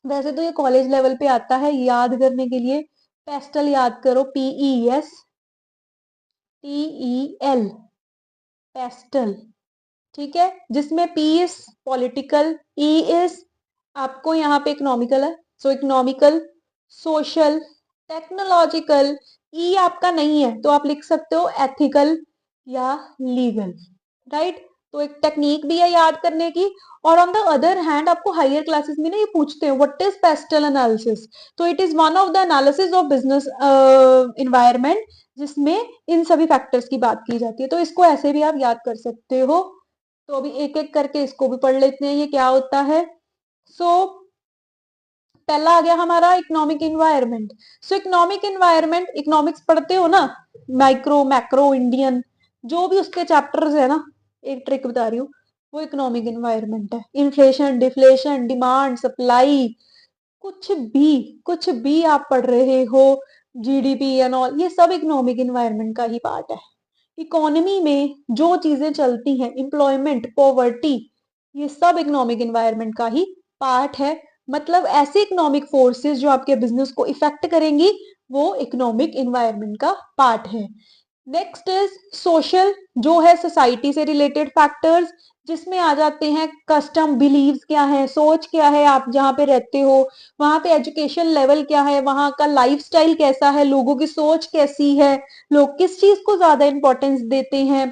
वैसे तो ये कॉलेज लेवल पे आता है, याद करने के लिए पेस्टल याद करो, PESTEL, पेस्टल। ठीक है, जिसमें P is political, E is आपको यहाँ पे इकोनॉमिकल है, सो इकोनॉमिकल, सोशल, टेक्नोलॉजिकल। E आपका नहीं है तो आप लिख सकते हो एथिकल या लीगल, राइट। तो एक टेक्निक भी है याद करने की। और ऑन द अदर हैंड आपको हायर क्लासेस में ना ये पूछते हैं व्हाट इज पेस्टल एनालिसिस, तो it is one of the analysis of business environment, जिसमें इन सभी फैक्टर्स की बात की जाती है। तो इसको ऐसे भी आप याद कर सकते हो। तो अभी एक एक करके इसको भी पढ़ लेते हैं, ये क्या होता है। सो पहला आ गया हमारा इकोनॉमिक इन्वायरमेंट। सो इकोनॉमिक इन्वायरमेंट, इकोनॉमिक्स पढ़ते हो ना, माइक्रो मैक्रो इंडियन, जो भी उसके चैप्टर्स है ना, एक ट्रिक बता रही हूँ, वो इकोनॉमिक इन्वायरमेंट है। इन्फ्लेशन, डिफ्लेशन, डिमांड, सप्लाई, कुछ भी आप पढ़ रहे हो, जीडीपी एंड ऑल, ये सब इकोनॉमिक इन्वायरमेंट का ही पार्ट है। इकोनॉमी में जो चीजें चलती हैं, एम्प्लॉयमेंट, पॉवर्टी, ये सब इकोनॉमिक इन्वायरमेंट का ही पार्ट है। मतलब ऐसे इकोनॉमिक फोर्सेस जो आपके बिजनेस को इफेक्ट करेंगी, वो इकोनॉमिक इन्वायरमेंट का पार्ट है। नेक्स्ट इज सोशल, जो है सोसाइटी से रिलेटेड फैक्टर्स, जिसमें आ जाते हैं कस्टम, बिलीव्स क्या है, सोच क्या है, आप जहाँ पे रहते हो वहां पे एजुकेशन लेवल क्या है, वहां का लाइफस्टाइल कैसा है, लोगों की सोच कैसी है, लोग किस चीज को ज्यादा इंपॉर्टेंस देते हैं,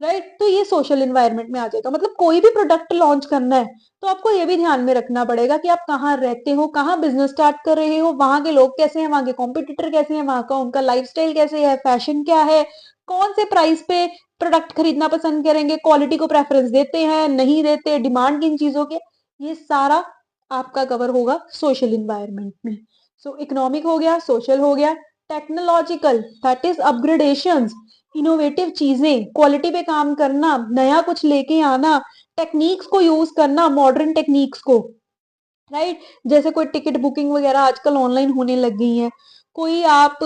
राइट। तो ये सोशल इन्वायरमेंट में आ जाएगा। मतलब कोई भी प्रोडक्ट लॉन्च करना है तो आपको ये भी ध्यान में रखना पड़ेगा कि आप कहाँ रहते हो, कहाँ बिजनेस स्टार्ट कर रहे हो, वहां के लोग कैसे हैं, वहां के कॉम्पिटिटर कैसे हैं, वहां का उनका लाइफस्टाइल कैसे है, फैशन क्या है, कौन से प्राइस पे प्रोडक्ट खरीदना पसंद करेंगे, क्वालिटी को प्रेफरेंस देते हैं नहीं देते, डिमांड किन चीजों के, ये सारा आपका कवर होगा सोशल इन्वायरमेंट में। सो इकोनॉमिक हो गया, सोशल हो गया, technological, that is upgradations, innovative चीजें, क्वालिटी पे काम करना, नया कुछ लेके आना, टेक्निक्स को यूज करना, मॉडर्न टेक्निक्स को, राइट। जैसे कोई टिकट बुकिंग वगैरह आजकल ऑनलाइन होने लग गई है, कोई आप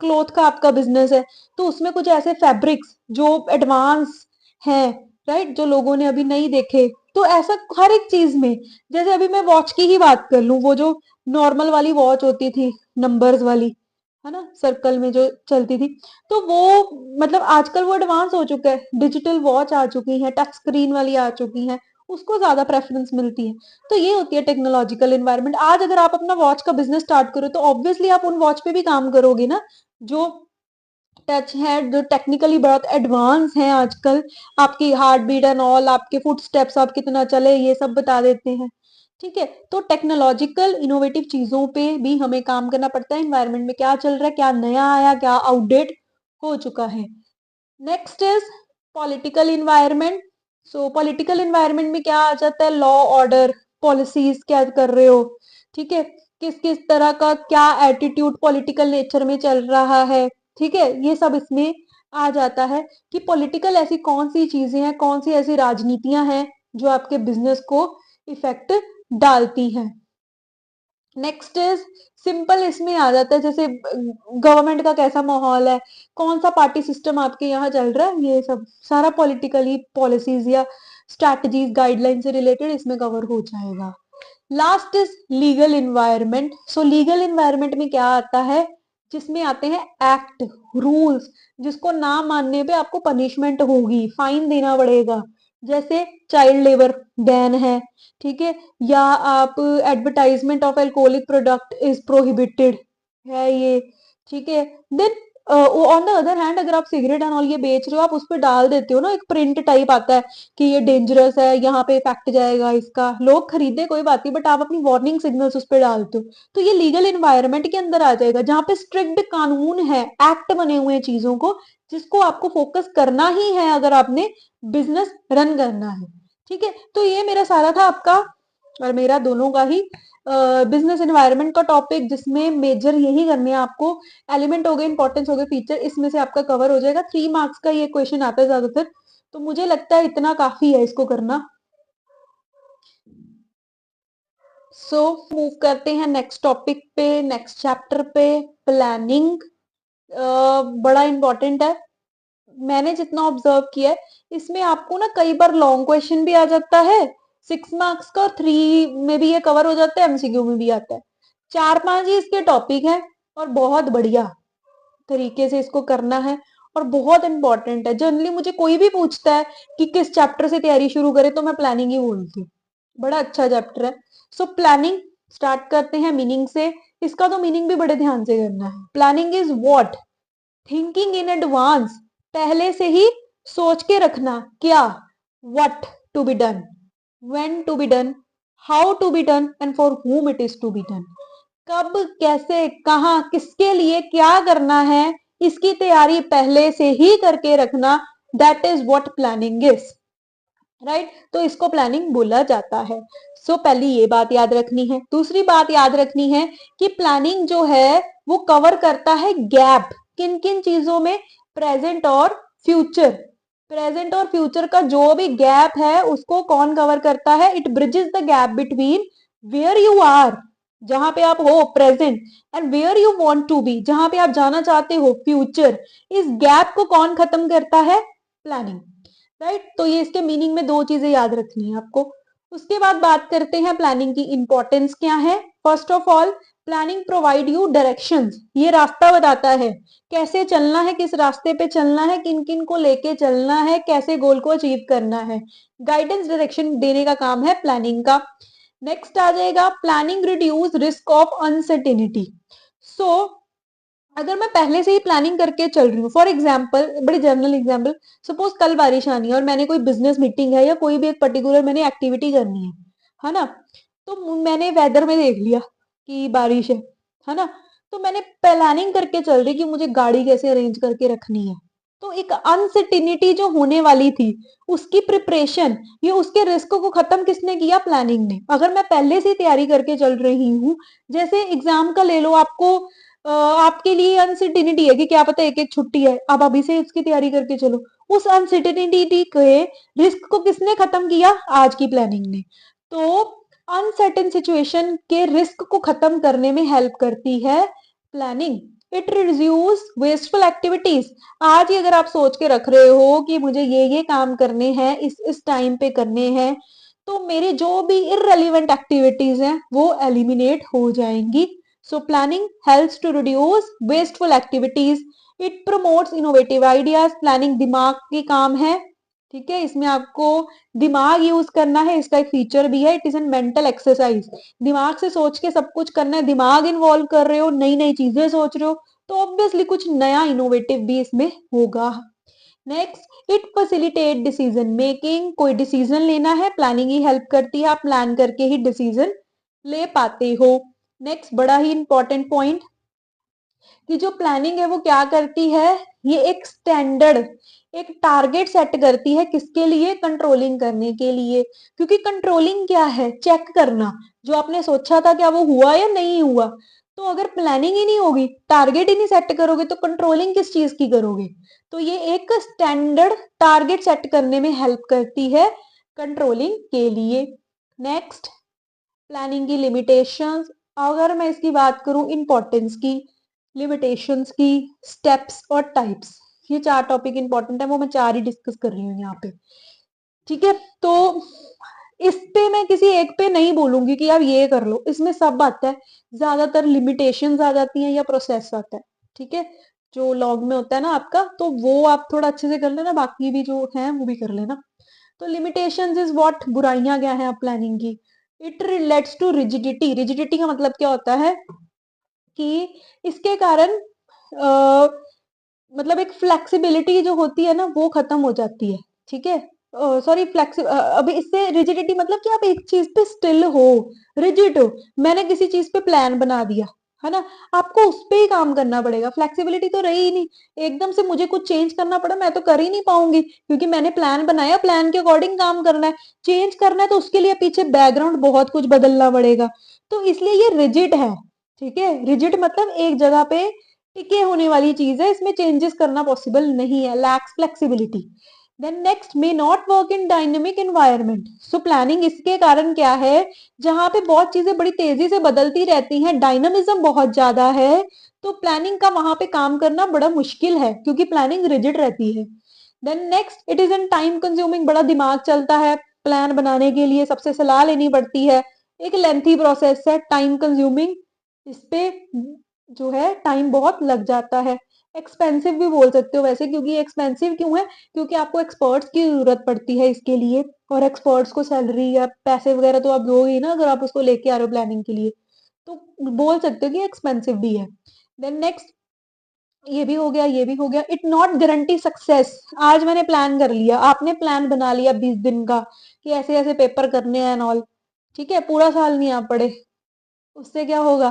क्लोथ का आपका बिजनेस है, तो उसमें कुछ ऐसे फैब्रिक्स जो एडवांस हैं, राइट, जो लोगों ने अभी नहीं देखे, तो ऐसा हर एक चीज में। जैसे अभी मैं वॉच की ही बात कर लूं, वो जो नॉर्मल वाली वॉच होती थी, नंबर्स वाली, है ना, सर्कल में जो चलती थी, तो वो मतलब आजकल वो एडवांस हो चुका है, डिजिटल वॉच आ चुकी है, टच स्क्रीन वाली आ चुकी है, उसको ज्यादा प्रेफरेंस मिलती है। तो ये होती है टेक्नोलॉजिकल एनवायरनमेंट। आज अगर आप अपना वॉच का बिजनेस स्टार्ट करो तो ऑब्वियसली आप उन वॉच पे भी काम करोगे ना, जो टच है, जो टेक्निकली बहुत एडवांस है आजकल, आपकी हार्ट बीट एंड ऑल, आपके फुट स्टेप्स आप कितना चले, ये सब बता देते हैं। ठीक है, तो टेक्नोलॉजिकल इनोवेटिव चीजों पे भी हमें काम करना पड़ता है। एनवायरनमेंट में क्या चल रहा है, क्या नया आया, क्या आउटडेट हो चुका है। Next is political environment. So political environment में क्या आ जाता है, लॉ ऑर्डर, पॉलिसीज क्या कर रहे हो, ठीक है, किस किस तरह का क्या एटीट्यूड पॉलिटिकल नेचर में चल रहा है, ठीक है, ये सब इसमें आ जाता है कि पॉलिटिकल ऐसी कौन सी चीजें हैं, कौन सी ऐसी राजनीतियां हैं जो आपके बिजनेस को इफेक्ट डालती हैं। नेक्स्ट इज सिंपल, इसमें आ जाता है जैसे गवर्नमेंट का कैसा माहौल है, कौन सा पार्टी सिस्टम आपके यहाँ चल रहा है, ये सब सारा पॉलिटिकली पॉलिसीज या स्ट्रैटेजीज गाइडलाइन से रिलेटेड इसमें कवर हो जाएगा। Last is legal environment. So legal environment में क्या आता है, जिसमें आते हैं एक्ट, रूल्स, जिसको ना मानने पे आपको पनिशमेंट होगी, फाइन देना पड़ेगा। जैसे चाइल्ड लेबर बैन है, ठीक है, या आप advertisement of alcoholic product is prohibited है ये, ठीक है। Then on the other hand अगर आप सिगरेट एंड ऑल ये बेच रहे हो, आप उस पर डाल देते हो ना, एक प्रिंट टाइप आता है कि ये डेंजरस है, यहाँ पे इफेक्ट जाएगा इसका, लोग खरीदे कोई बात नहीं, बट आप अपनी वार्निंग सिग्नल्स उस पर डालते हो, तो ये लीगल इन्वायरमेंट के अंदर आ जाएगा, जहां पे स्ट्रिक्ट कानून है, एक्ट बने हुए हैं चीजों को, जिसको आपको फोकस करना ही है अगर आपने बिजनेस रन करना है। ठीक है, तो ये मेरा सारा था आपका और मेरा दोनों का ही बिजनेस एनवायरनमेंट का टॉपिक, जिसमें मेजर यही करने हैं आपको, एलिमेंट हो गए, इंपॉर्टेंस हो गए, फीचर, इसमें से आपका कवर हो जाएगा। 3 मार्क्स का ये क्वेश्चन आता है ज्यादातर, तो मुझे लगता है इतना काफी है इसको करना। सो मूव करते हैं नेक्स्ट टॉपिक पे, नेक्स्ट चैप्टर पे, प्लानिंग। बड़ा इंपॉर्टेंट है, मैंने जितना ऑब्जर्व किया है इसमें आपको ना कई बार लॉन्ग क्वेश्चन भी आ जाता है 6 मार्क्स का, और 3 में भी ये कवर हो जाता है, एमसीक्यू में भी आता है। 4-5 ही इसके टॉपिक है और बहुत बढ़िया तरीके से इसको करना है और बहुत इंपॉर्टेंट है। जनरली मुझे कोई भी पूछता है कि किस चैप्टर से तैयारी शुरू करें, तो मैं प्लानिंग ही बोलती हूँ, बड़ा अच्छा चैप्टर है। सो प्लानिंग स्टार्ट करते हैं मीनिंग से। इसका तो मीनिंग भी बड़े ध्यान से करना है। Planning is what, thinking in advance, पहले से ही सोच के रखना क्या, what to be done, when to be done, how to be done and for whom it is to be done. कब, कैसे, कहाँ, किसके लिए क्या करना है, इसकी तैयारी पहले से ही करके रखना, that is what planning is, right. तो इसको प्लानिंग बोला जाता है। सो पहली ये बात याद रखनी है। दूसरी बात याद रखनी है कि प्लानिंग जो है वो कवर करता है गैप, किन किन चीजों में, प्रेजेंट और फ्यूचर। प्रेजेंट और फ्यूचर का जो भी गैप है उसको कौन कवर करता है, it bridges the gap between where you are, जहां पे आप हो present, and where you want to be, जहां पे आप जाना चाहते हो फ्यूचर। इस गैप को कौन खत्म करता है, प्लानिंग, राइट। तो ये इसके मीनिंग में दो चीजें याद रखनी है आपको। उसके बाद बात करते हैं प्लानिंग की इंपॉर्टेंस क्या है। First of all, planning provide you directions, ये रास्ता बताता है कैसे चलना है, किस रास्ते पे चलना है, किन किन को लेके चलना है, कैसे गोल को अचीव करना है। गाइडेंस डायरेक्शन देने का काम है प्लानिंग का। नेक्स्ट आ जाएगा planning reduce risk of uncertainty. So अगर मैं पहले से ही प्लानिंग करके चल रही हूँ, फॉर एग्जाम्पल, बड़ी जनरल एग्जाम्पल, सपोज कल बारिश आनी है और मैंने कोई बिजनेस मीटिंग है या कोई भी एक पर्टिकुलर मैंने एक्टिविटी करनी है ना। तो मैंने वेदर में देख लिया कि बारिश है ना। तो मैंने प्लानिंग करके चल रही कि मुझे गाड़ी कैसे अरेंज करके रखनी है। तो एक अनसर्टिनिटी जो होने वाली थी उसकी प्रिपरेशन, ये उसके रिस्क को खत्म किसने किया, प्लानिंग ने। अगर मैं पहले से तैयारी करके चल रही हूँ, जैसे एग्जाम का ले लो, आपको आपके लिए अनसर्टिनिटी है कि क्या पता एक एक छुट्टी है, आप अभी से उसकी तैयारी करके चलो। उस अनसर्टिनिटी के रिस्क को किसने खत्म किया, आज की प्लानिंग ने। तो अनसर्टेन सिचुएशन के रिस्क को खत्म करने में हेल्प करती है planning. It reduce wasteful activities. आज ही अगर आप सोच के रख रहे हो कि मुझे ये काम करने हैं, इस टाइम पे करने हैं, तो मेरे जो भी इररेलेवेंट एक्टिविटीज हैं वो एलिमिनेट हो जाएंगी। So planning helps to reduce wasteful activities. It promotes innovative ideas. Planning दिमाग की काम है, ठीक है। इसमें आपको दिमाग यूज करना है, इसका एक फीचर भी है, it is N mental exercise. दिमाग से सोच के सब कुछ करना है, दिमाग इन्वॉल्व कर रहे हो, नई नई चीजें सोच रहे हो, तो ऑब्वियसली कुछ नया इनोवेटिव भी इसमें होगा। Next, it facilitate decision making. कोई डिसीजन लेना है, प्लानिंग ही हेल्प करती है, आप प्लान करके ही डिसीजन ले पाते हो। नेक्स्ट, बड़ा ही इंपॉर्टेंट पॉइंट कि जो प्लानिंग है वो क्या करती है, ये एक स्टैंडर्ड, एक टारगेट सेट करती है, किसके लिए, कंट्रोलिंग करने के लिए। क्योंकि कंट्रोलिंग क्या है, चेक करना, जो आपने सोचा था क्या वो हुआ या नहीं हुआ। तो अगर प्लानिंग ही नहीं होगी, टारगेट ही नहीं सेट करोगे, तो कंट्रोलिंग किस चीज की करोगे। तो ये एक स्टैंडर्ड टारगेट सेट करने में हेल्प करती है कंट्रोलिंग के लिए। नेक्स्ट, प्लानिंग की लिमिटेशंस। अगर मैं इसकी बात करूं, इंपॉर्टेंस की, लिमिटेशंस की, स्टेप्स और टाइप्स, ये चार टॉपिक इंपॉर्टेंट है, वो मैं चार ही डिस्कस कर रही हूँ यहाँ पे, ठीक है। तो इस पे मैं किसी एक पे नहीं बोलूंगी कि आप ये कर लो, इसमें सब आता है। ज्यादातर लिमिटेशंस आ जाती हैं या प्रोसेस आता है, ठीक है। जो लॉग में होता है ना आपका, तो वो आप थोड़ा अच्छे से कर लेना, बाकी भी जो है वो भी कर लेना। तो लिमिटेशंस इज व्हाट, बुराइयां क्या है आप प्लानिंग की। It relates to rigidity. Rigidity का मतलब क्या होता है कि इसके कारण मतलब एक फ्लेक्सिबिलिटी जो होती है ना वो खत्म हो जाती है, ठीक है। सॉरी, अभी इससे रिजिडिटी मतलब कि आप एक चीज पे स्टिल हो, रिजिड हो। मैंने किसी चीज पे प्लान बना दिया है ना, आपको उस पे ही काम करना पड़ेगा। फ्लेक्सिबिलिटी तो रही ही नहीं, एकदम से मुझे कुछ चेंज करना पड़ा, मैं तो कर ही नहीं पाऊंगी, क्योंकि मैंने प्लान बनाया, प्लान के अकॉर्डिंग काम करना है। चेंज करना है तो उसके लिए पीछे बैकग्राउंड बहुत कुछ बदलना पड़ेगा। तो इसलिए ये रिजिड है, ठीक है। रिजिड मतलब एक जगह पे टिके होने वाली चीज है, इसमें चेंजेस करना पॉसिबल नहीं है, lacks flexibility. Then next, may not work in dynamic environment. So planning इसके कारण क्या है, जहां पे बहुत चीजें बड़ी तेजी से बदलती रहती हैं, डायनामिज्म बहुत ज्यादा है, तो प्लानिंग का वहां पे काम करना बड़ा मुश्किल है, क्योंकि प्लानिंग रिजिड रहती है। Then next, it is an time consuming. बड़ा दिमाग चलता है प्लान बनाने के लिए, सबसे सलाह लेनी पड़ती है, एक लेंथी प्रोसेस है, टाइम कंज्यूमिंग, इस पे जो है टाइम बहुत लग जाता है। एक्सपेंसिव भी बोल सकते हो वैसे, क्योंकि एक्सपेंसिव क्यों है, क्योंकि आपको एक्सपर्ट्स की जरूरत पड़ती है इसके लिए, और एक्सपर्ट्स को सैलरी या पैसे वगैरह तो आप दोगे ही ना, अगर आप उसको लेके आ रहे हो प्लानिंग के लिए, तो बोल सकते हो कि एक्सपेंसिव भी है। देन नेक्स्ट, ये भी हो गया, ये भी हो गया, इट नॉट गारंटी सक्सेस। आज मैंने प्लान कर लिया, आपने प्लान बना लिया 20 दिन का कि ऐसे ऐसे पेपर करने हैं एंड ऑल, ठीक है, पूरा साल नहीं आप पढ़े, उससे क्या होगा?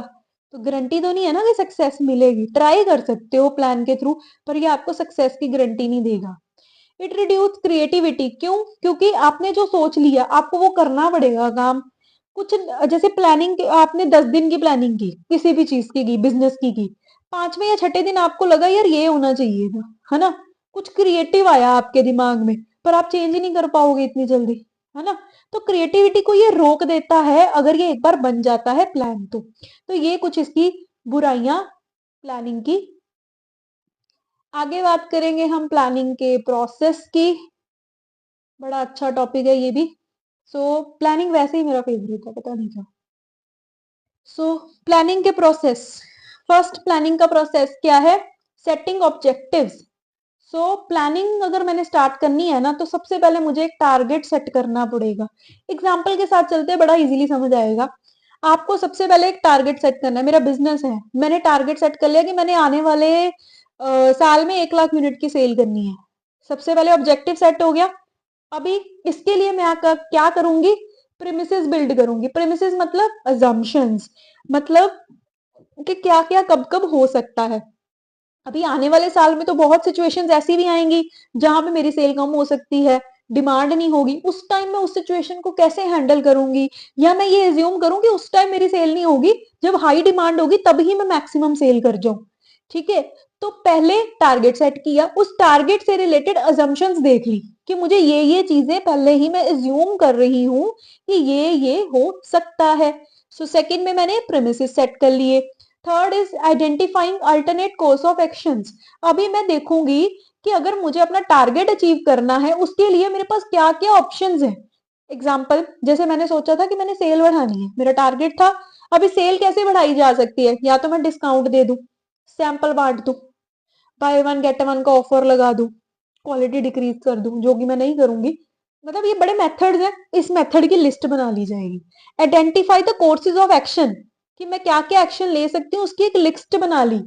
तो गारंटी तो नहीं है ना कि सक्सेस मिलेगी। ट्राई कर सकते हो प्लान के थ्रू, पर ये आपको सक्सेस की गारंटी नहीं देगा। इट रिड्यूस क्रिएटिविटी, क्यों? क्योंकि आपने जो सोच लिया आपको वो करना पड़ेगा काम। कुछ जैसे प्लानिंग, आपने 10 दिन की प्लानिंग की, किसी भी चीज की बिजनेस की, 5वें या छठे दिन आपको लगा यार ये होना चाहिए था, है ना, कुछ क्रिएटिव आया आपके दिमाग में, पर आप चेंज ही नहीं कर पाओगे इतनी जल्दी, है ना। तो क्रिएटिविटी को ये रोक देता है अगर ये एक बार बन जाता है प्लान तो ये कुछ इसकी बुराइयां प्लानिंग की। आगे बात करेंगे हम प्लानिंग के प्रोसेस की। बड़ा अच्छा टॉपिक है ये भी। प्लानिंग वैसे ही मेरा फेवरेट है, पता नहीं क्यों। प्लानिंग के प्रोसेस, फर्स्ट प्लानिंग का प्रोसेस क्या है? Setting objectives. प्लानिंग अगर मैंने स्टार्ट करनी है ना, तो सबसे पहले मुझे एक टारगेट सेट करना पड़ेगा। एग्जाम्पल के साथ चलते हैं, बड़ा इजीली समझ आएगा। आपको सबसे पहले एक टारगेट सेट करना है। मेरा बिजनेस है, मैंने टारगेट सेट कर लिया कि मैंने आने वाले साल में 1 लाख यूनिट की सेल करनी है। सबसे पहले ऑब्जेक्टिव सेट हो गया। अभी इसके लिए मैं क्या करूंगी? प्रेमिसेस बिल्ड करूंगी। प्रेमिसेस मतलब अजम्पशंस, मतलब कि क्या क्या कब कब हो सकता है। अभी आने वाले साल में तो बहुत सिचुएशंस ऐसी भी आएंगी जहां पे मेरी सेल कम हो सकती है, डिमांड नहीं होगी। उस टाइम मैं उस सिचुएशन को कैसे हैंडल करूंगी? या मैं ये एज्यूम करूं कि उस टाइम मेरी सेल नहीं होगी, जब हाई डिमांड होगी तभी मैं मैक्सिमम सेल कर जाऊं। ठीक है, तो पहले टारगेट सेट किया, उस टारगेट से रिलेटेड अजम्पशंस देख ली कि मुझे ये चीजें पहले ही मैं एज्यूम कर रही हूं कि ये हो सकता है। सेकंड में मैंने प्रेमिसेस सेट कर लिए। Third is identifying alternate course of actions. अभी मैं देखूंगी कि अगर मुझे अपना टारगेट अचीव करना है उसके लिए मेरे पास क्या क्या ऑप्शंस हैं। एग्जाम्पल, जैसे मैंने सोचा था कि मैंने सेल बढ़ानी है, मेरा टारगेट था। अभी सेल कैसे बढ़ाई जा सकती है? या तो मैं डिस्काउंट दे दूं, सैंपल बांट दूं, बाय वन गेट वन का ऑफर लगा दूं, क्वालिटी डिक्रीज कर दूं, जो कि मैं नहीं करूंगी। मतलब ये बड़े मेथड्स हैं, इस मेथड की लिस्ट बना ली जाएगी। Identify the courses of action, कि मैं क्या क्या एक्शन ले सकती हूँ उसकी एक लिस्ट बना ली।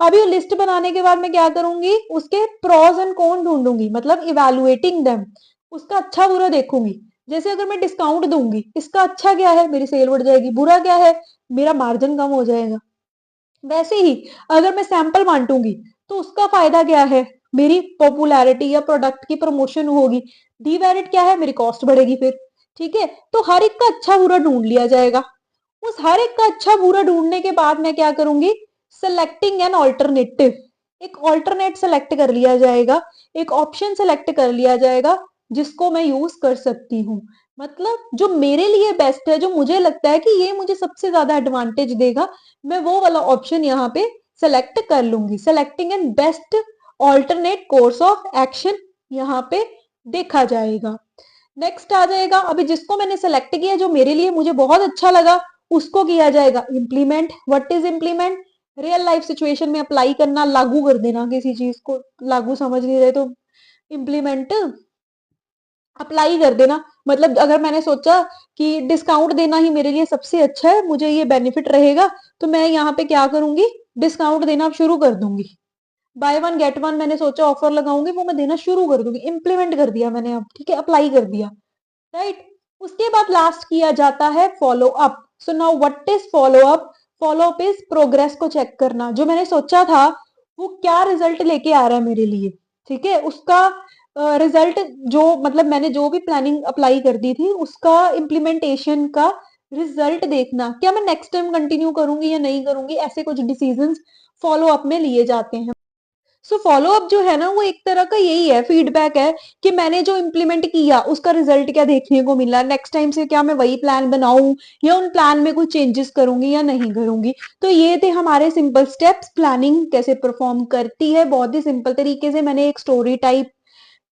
अभी लिस्ट बनाने के बाद मैं क्या करूंगी? उसके प्रोज एंड कॉन ढूंढूंगी, मतलब इवेलुएटिंग देम, उसका अच्छा बुरा देखूंगी। जैसे अगर मैं डिस्काउंट दूंगी, इसका अच्छा क्या है? मेरी सेल बढ़ जाएगी। बुरा क्या है? मेरा मार्जिन कम हो जाएगा। वैसे ही अगर मैं सैंपल बांटूंगी तो उसका फायदा क्या है? मेरी पॉपुलैरिटी या प्रोडक्ट की प्रमोशन होगी। डीमेरिट क्या है? मेरी कॉस्ट बढ़ेगी फिर। ठीक है, तो हर एक का अच्छा बुरा ढूंढ लिया जाएगा। उस हर एक का अच्छा बुरा ढूंढने के बाद मैं क्या करूंगी? सेलेक्टिंग एन ऑल्टरनेटिव, एक ऑल्टरनेट सेलेक्ट कर लिया जाएगा, एक ऑप्शन सेलेक्ट कर लिया जाएगा जिसको मैं यूज कर सकती हूँ। मतलब जो मेरे लिए बेस्ट है, जो मुझे लगता है कि ये मुझे सबसे ज्यादा एडवांटेज देगा, मैं वो वाला ऑप्शन यहाँ पे सेलेक्ट कर लूंगी। Selecting an best alternate course of action यहाँ पे देखा जाएगा। नेक्स्ट आ जाएगा, अभी जिसको मैंने सेलेक्ट किया, जो मेरे लिए मुझे बहुत अच्छा लगा, उसको किया जाएगा implement. What is implement? Real life situation में अप्लाई करना, लागू कर देना किसी चीज को। लागू समझ नहीं रहे तो इम्प्लीमेंट, अप्लाई कर देना। मतलब अगर मैंने सोचा कि डिस्काउंट देना ही मेरे लिए सबसे अच्छा है, मुझे ये बेनिफिट रहेगा, तो मैं यहाँ पे क्या करूंगी? डिस्काउंट देना शुरू कर दूंगी। बाय वन गेट वन मैंने सोचा ऑफर लगाऊंगी, वो मैं देना शुरू कर दूंगी। इंप्लीमेंट कर दिया मैंने, अब ठीक है, अप्लाई कर दिया, राइट। उसके बाद लास्ट किया जाता है follow up. So now what is follow up? Follow up is progress को चेक करना। जो मैंने सोचा था वो क्या रिजल्ट लेके आ रहा है मेरे लिए, ठीक है, उसका रिजल्ट, जो मतलब मैंने जो भी प्लानिंग अप्लाई कर दी थी उसका इम्प्लीमेंटेशन का रिजल्ट देखना। क्या मैं नेक्स्ट टाइम कंटिन्यू करूंगी या नहीं करूंगी? ऐसे कुछ डिसीजंस फॉलो अप में लिए जाते हैं। फॉलो अप जो है ना, वो एक तरह का यही है, फीडबैक है कि मैंने जो इम्प्लीमेंट किया उसका रिजल्ट क्या देखने को मिला, नेक्स्ट टाइम से क्या मैं वही प्लान बनाऊं या उन प्लान में कुछ चेंजेस करूंगी या नहीं करूंगी। तो ये थे हमारे सिंपल स्टेप्स, प्लानिंग कैसे परफॉर्म करती है। बहुत ही सिंपल तरीके से मैंने एक स्टोरी टाइप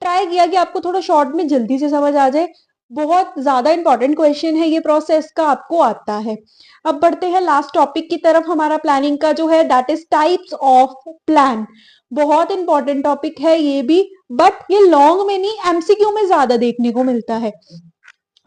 ट्राई किया कि आपको थोड़ा शॉर्ट में जल्दी से समझ आ जाए। बहुत ज्यादा इंपॉर्टेंट क्वेश्चन है ये, प्रोसेस का आपको आता है। अब बढ़ते हैं लास्ट टॉपिक की तरफ हमारा प्लानिंग का जो है, that is types of plan. बहुत इंपॉर्टेंट टॉपिक है ये भी, बट ये लॉन्ग में नहीं, एमसीक्यू में ज्यादा देखने को मिलता है।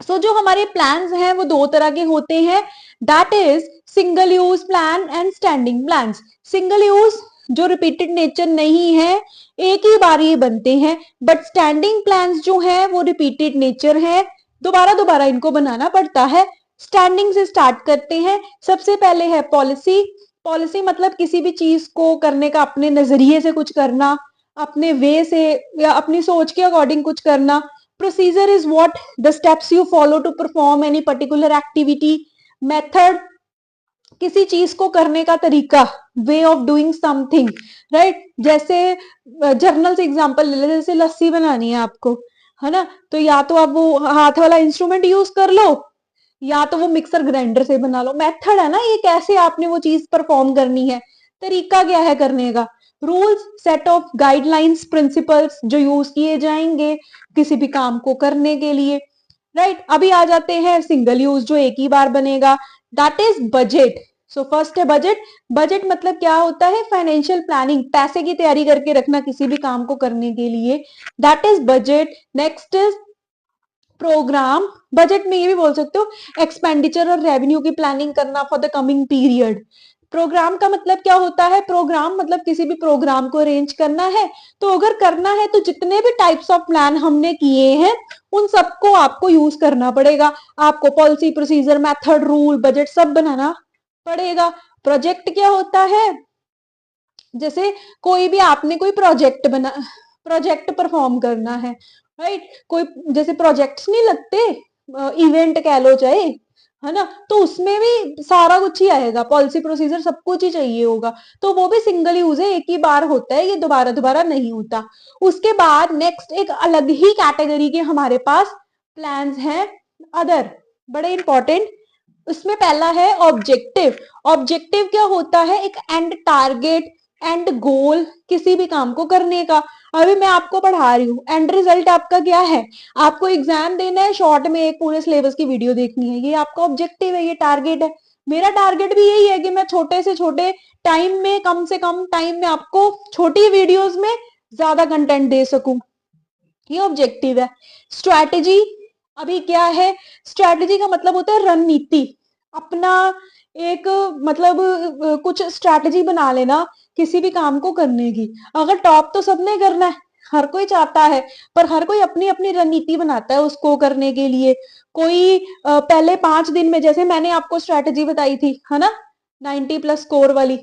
जो हमारे प्लान्स हैं वो दो तरह के होते हैं, that is single use plan and standing plans. Single use जो रिपीटेड नेचर नहीं है, एक ही बार ये बनते हैं, बट स्टैंडिंग प्लान्स जो है वो रिपीटेड नेचर है, दोबारा दोबारा इनको बनाना पड़ता है। स्टैंडिंग से स्टार्ट करते हैं। सबसे पहले है पॉलिसी। पॉलिसी मतलब किसी भी चीज को करने का, अपने नजरिए से कुछ करना, अपने वे से या अपनी सोच के अकॉर्डिंग कुछ करना। Procedure is what the steps you follow to perform any particular activity. Method किसी चीज को करने का तरीका, way of doing something, right. जैसे जर्नल से एग्जांपल ले ले, जैसे लस्सी बनानी है आपको, है ना, तो या तो आप वो हाथ वाला इंस्ट्रूमेंट यूज कर लो, या तो वो मिक्सर ग्राइंडर से बना लो। मेथड है ना, ये कैसे आपने वो चीज परफॉर्म करनी है, तरीका क्या है करने का। Rules, set of guidelines, principles जो यूज किए जाएंगे किसी भी काम को करने के लिए, राइट। अभी आ जाते हैं सिंगल यूज, जो एक ही बार बनेगा, that is budget. So first है बजट। बजट मतलब क्या होता है, फाइनेंशियल प्लानिंग, पैसे की तैयारी करके रखना किसी भी काम को करने के लिए, that is budget. Next is programme. Budget में ये भी बोल सकते हो एक्सपेंडिचर और रेवेन्यू की प्लानिंग करना for the coming period. Programme का मतलब क्या होता है, प्रोग्राम मतलब किसी भी प्रोग्राम को अरेंज करना है, तो अगर करना है तो जितने भी टाइप्स ऑफ प्लान हमने किए हैं उन सबको आपको यूज करना पड़ेगा। आपको policy, procedure, method, rule, budget सब बनाना पड़ेगा। प्रोजेक्ट क्या होता है, जैसे कोई भी आपने कोई प्रोजेक्ट बना, प्रोजेक्ट परफॉर्म करना है, राइट। कोई जैसे प्रोजेक्ट्स नहीं लगते, इवेंट कह लो चाहे, है ना, तो उसमें भी सारा कुछ ही आएगा, पॉलिसी, प्रोसीजर सब कुछ ही चाहिए होगा, तो वो भी सिंगल यूज है, एक ही बार होता है, ये दोबारा दोबारा नहीं होता। उसके बाद नेक्स्ट एक अलग ही कैटेगरी के हमारे पास प्लान्स हैं, अदर, बड़े इंपॉर्टेंट। उसमें पहला है ऑब्जेक्टिव। ऑब्जेक्टिव क्या होता है, एक एंड टारगेट, एंड गोल किसी भी काम को करने का। अभी मैं आपको पढ़ा रही हूँ, एंड रिजल्ट आपका क्या है, आपको एग्जाम देना है, शॉर्ट में एक पूरे सिलेबस की वीडियो देखनी है, ये आपका ऑब्जेक्टिव है, ये टारगेट है। मेरा टारगेट भी यही है कि मैं छोटे से छोटे टाइम में, कम से कम टाइम में आपको छोटी वीडियोस में ज्यादा कंटेंट दे सकूं, ये ऑब्जेक्टिव है। स्ट्रैटेजी अभी क्या है, स्ट्रैटेजी का मतलब होता है रणनीति, अपना एक मतलब कुछ स्ट्रैटेजी बना लेना किसी भी काम को करने की। अगर टॉप तो सबने करना है, हर कोई चाहता है, पर हर कोई अपनी अपनी रणनीति बनाता है उसको करने के लिए। कोई पहले 5 दिन में, जैसे मैंने आपको स्ट्रैटेजी बताई थी, है ना, 90+ स्कोर वाली,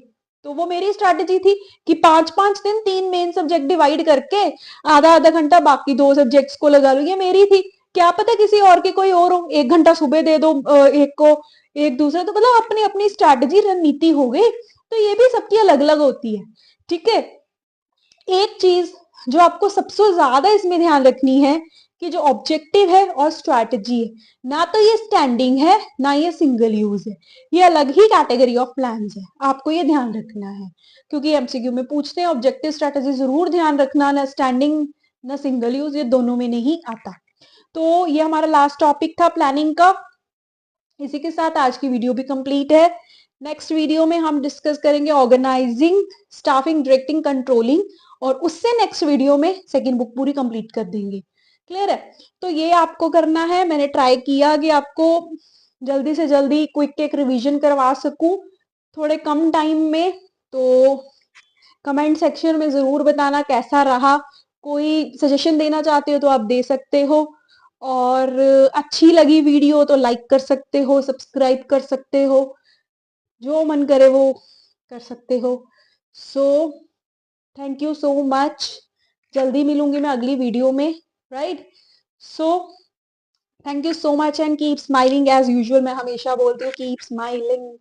तो वो मेरी स्ट्रैटेजी थी कि 5-5 दिन 3 मेन सब्जेक्ट डिवाइड करके आधा आधा घंटा बाकी 2 सब्जेक्ट्स को लगा लूं, ये मेरी थी। क्या पता किसी और की कोई और हो, 1 घंटा सुबह दे दो एक को, एक दूसरे, तो मतलब अपनी अपनी स्ट्रैटेजी, रणनीति हो गई। तो ये भी सबकी अलग अलग होती है, ठीक है। एक चीज जो आपको सबसे ज्यादा इसमें ध्यान रखनी है कि जो ऑब्जेक्टिव है और स्ट्रैटेजी है, ना तो ये स्टैंडिंग है ना ये सिंगल यूज है, ये अलग ही कैटेगरी ऑफ प्लान्स है, आपको ये ध्यान रखना है, क्योंकि एमसीक्यू में पूछते हैं। ऑब्जेक्टिव स्ट्रैटेजी जरूर ध्यान रखना, ना स्टैंडिंग ना सिंगल यूज, ये दोनों में नहीं आता। तो ये हमारा लास्ट टॉपिक था प्लानिंग का। इसी के साथ आज की वीडियो भी कंप्लीट है। नेक्स्ट वीडियो में हम डिस्कस करेंगे ऑर्गेनाइजिंग, स्टाफिंग, डायरेक्टिंग, कंट्रोलिंग, और उससे नेक्स्ट वीडियो में सेकंड बुक पूरी कंप्लीट कर देंगे। क्लियर है, तो ये आपको करना है। मैंने ट्राई किया कि आपको जल्दी से जल्दी क्विक एक रिवीजन करवा सकूं थोड़े कम टाइम में। तो कमेंट सेक्शन में जरूर बताना कैसा रहा, कोई सजेशन देना चाहते हो तो आप दे सकते हो, और अच्छी लगी वीडियो तो लाइक कर सकते हो, सब्सक्राइब कर सकते हो, जो मन करे वो कर सकते हो। So thank you so much, जल्दी मिलूंगी मैं अगली वीडियो में, right. So thank you so much and keep smiling as usual, मैं हमेशा बोलती हूँ कीप स्माइलिंग।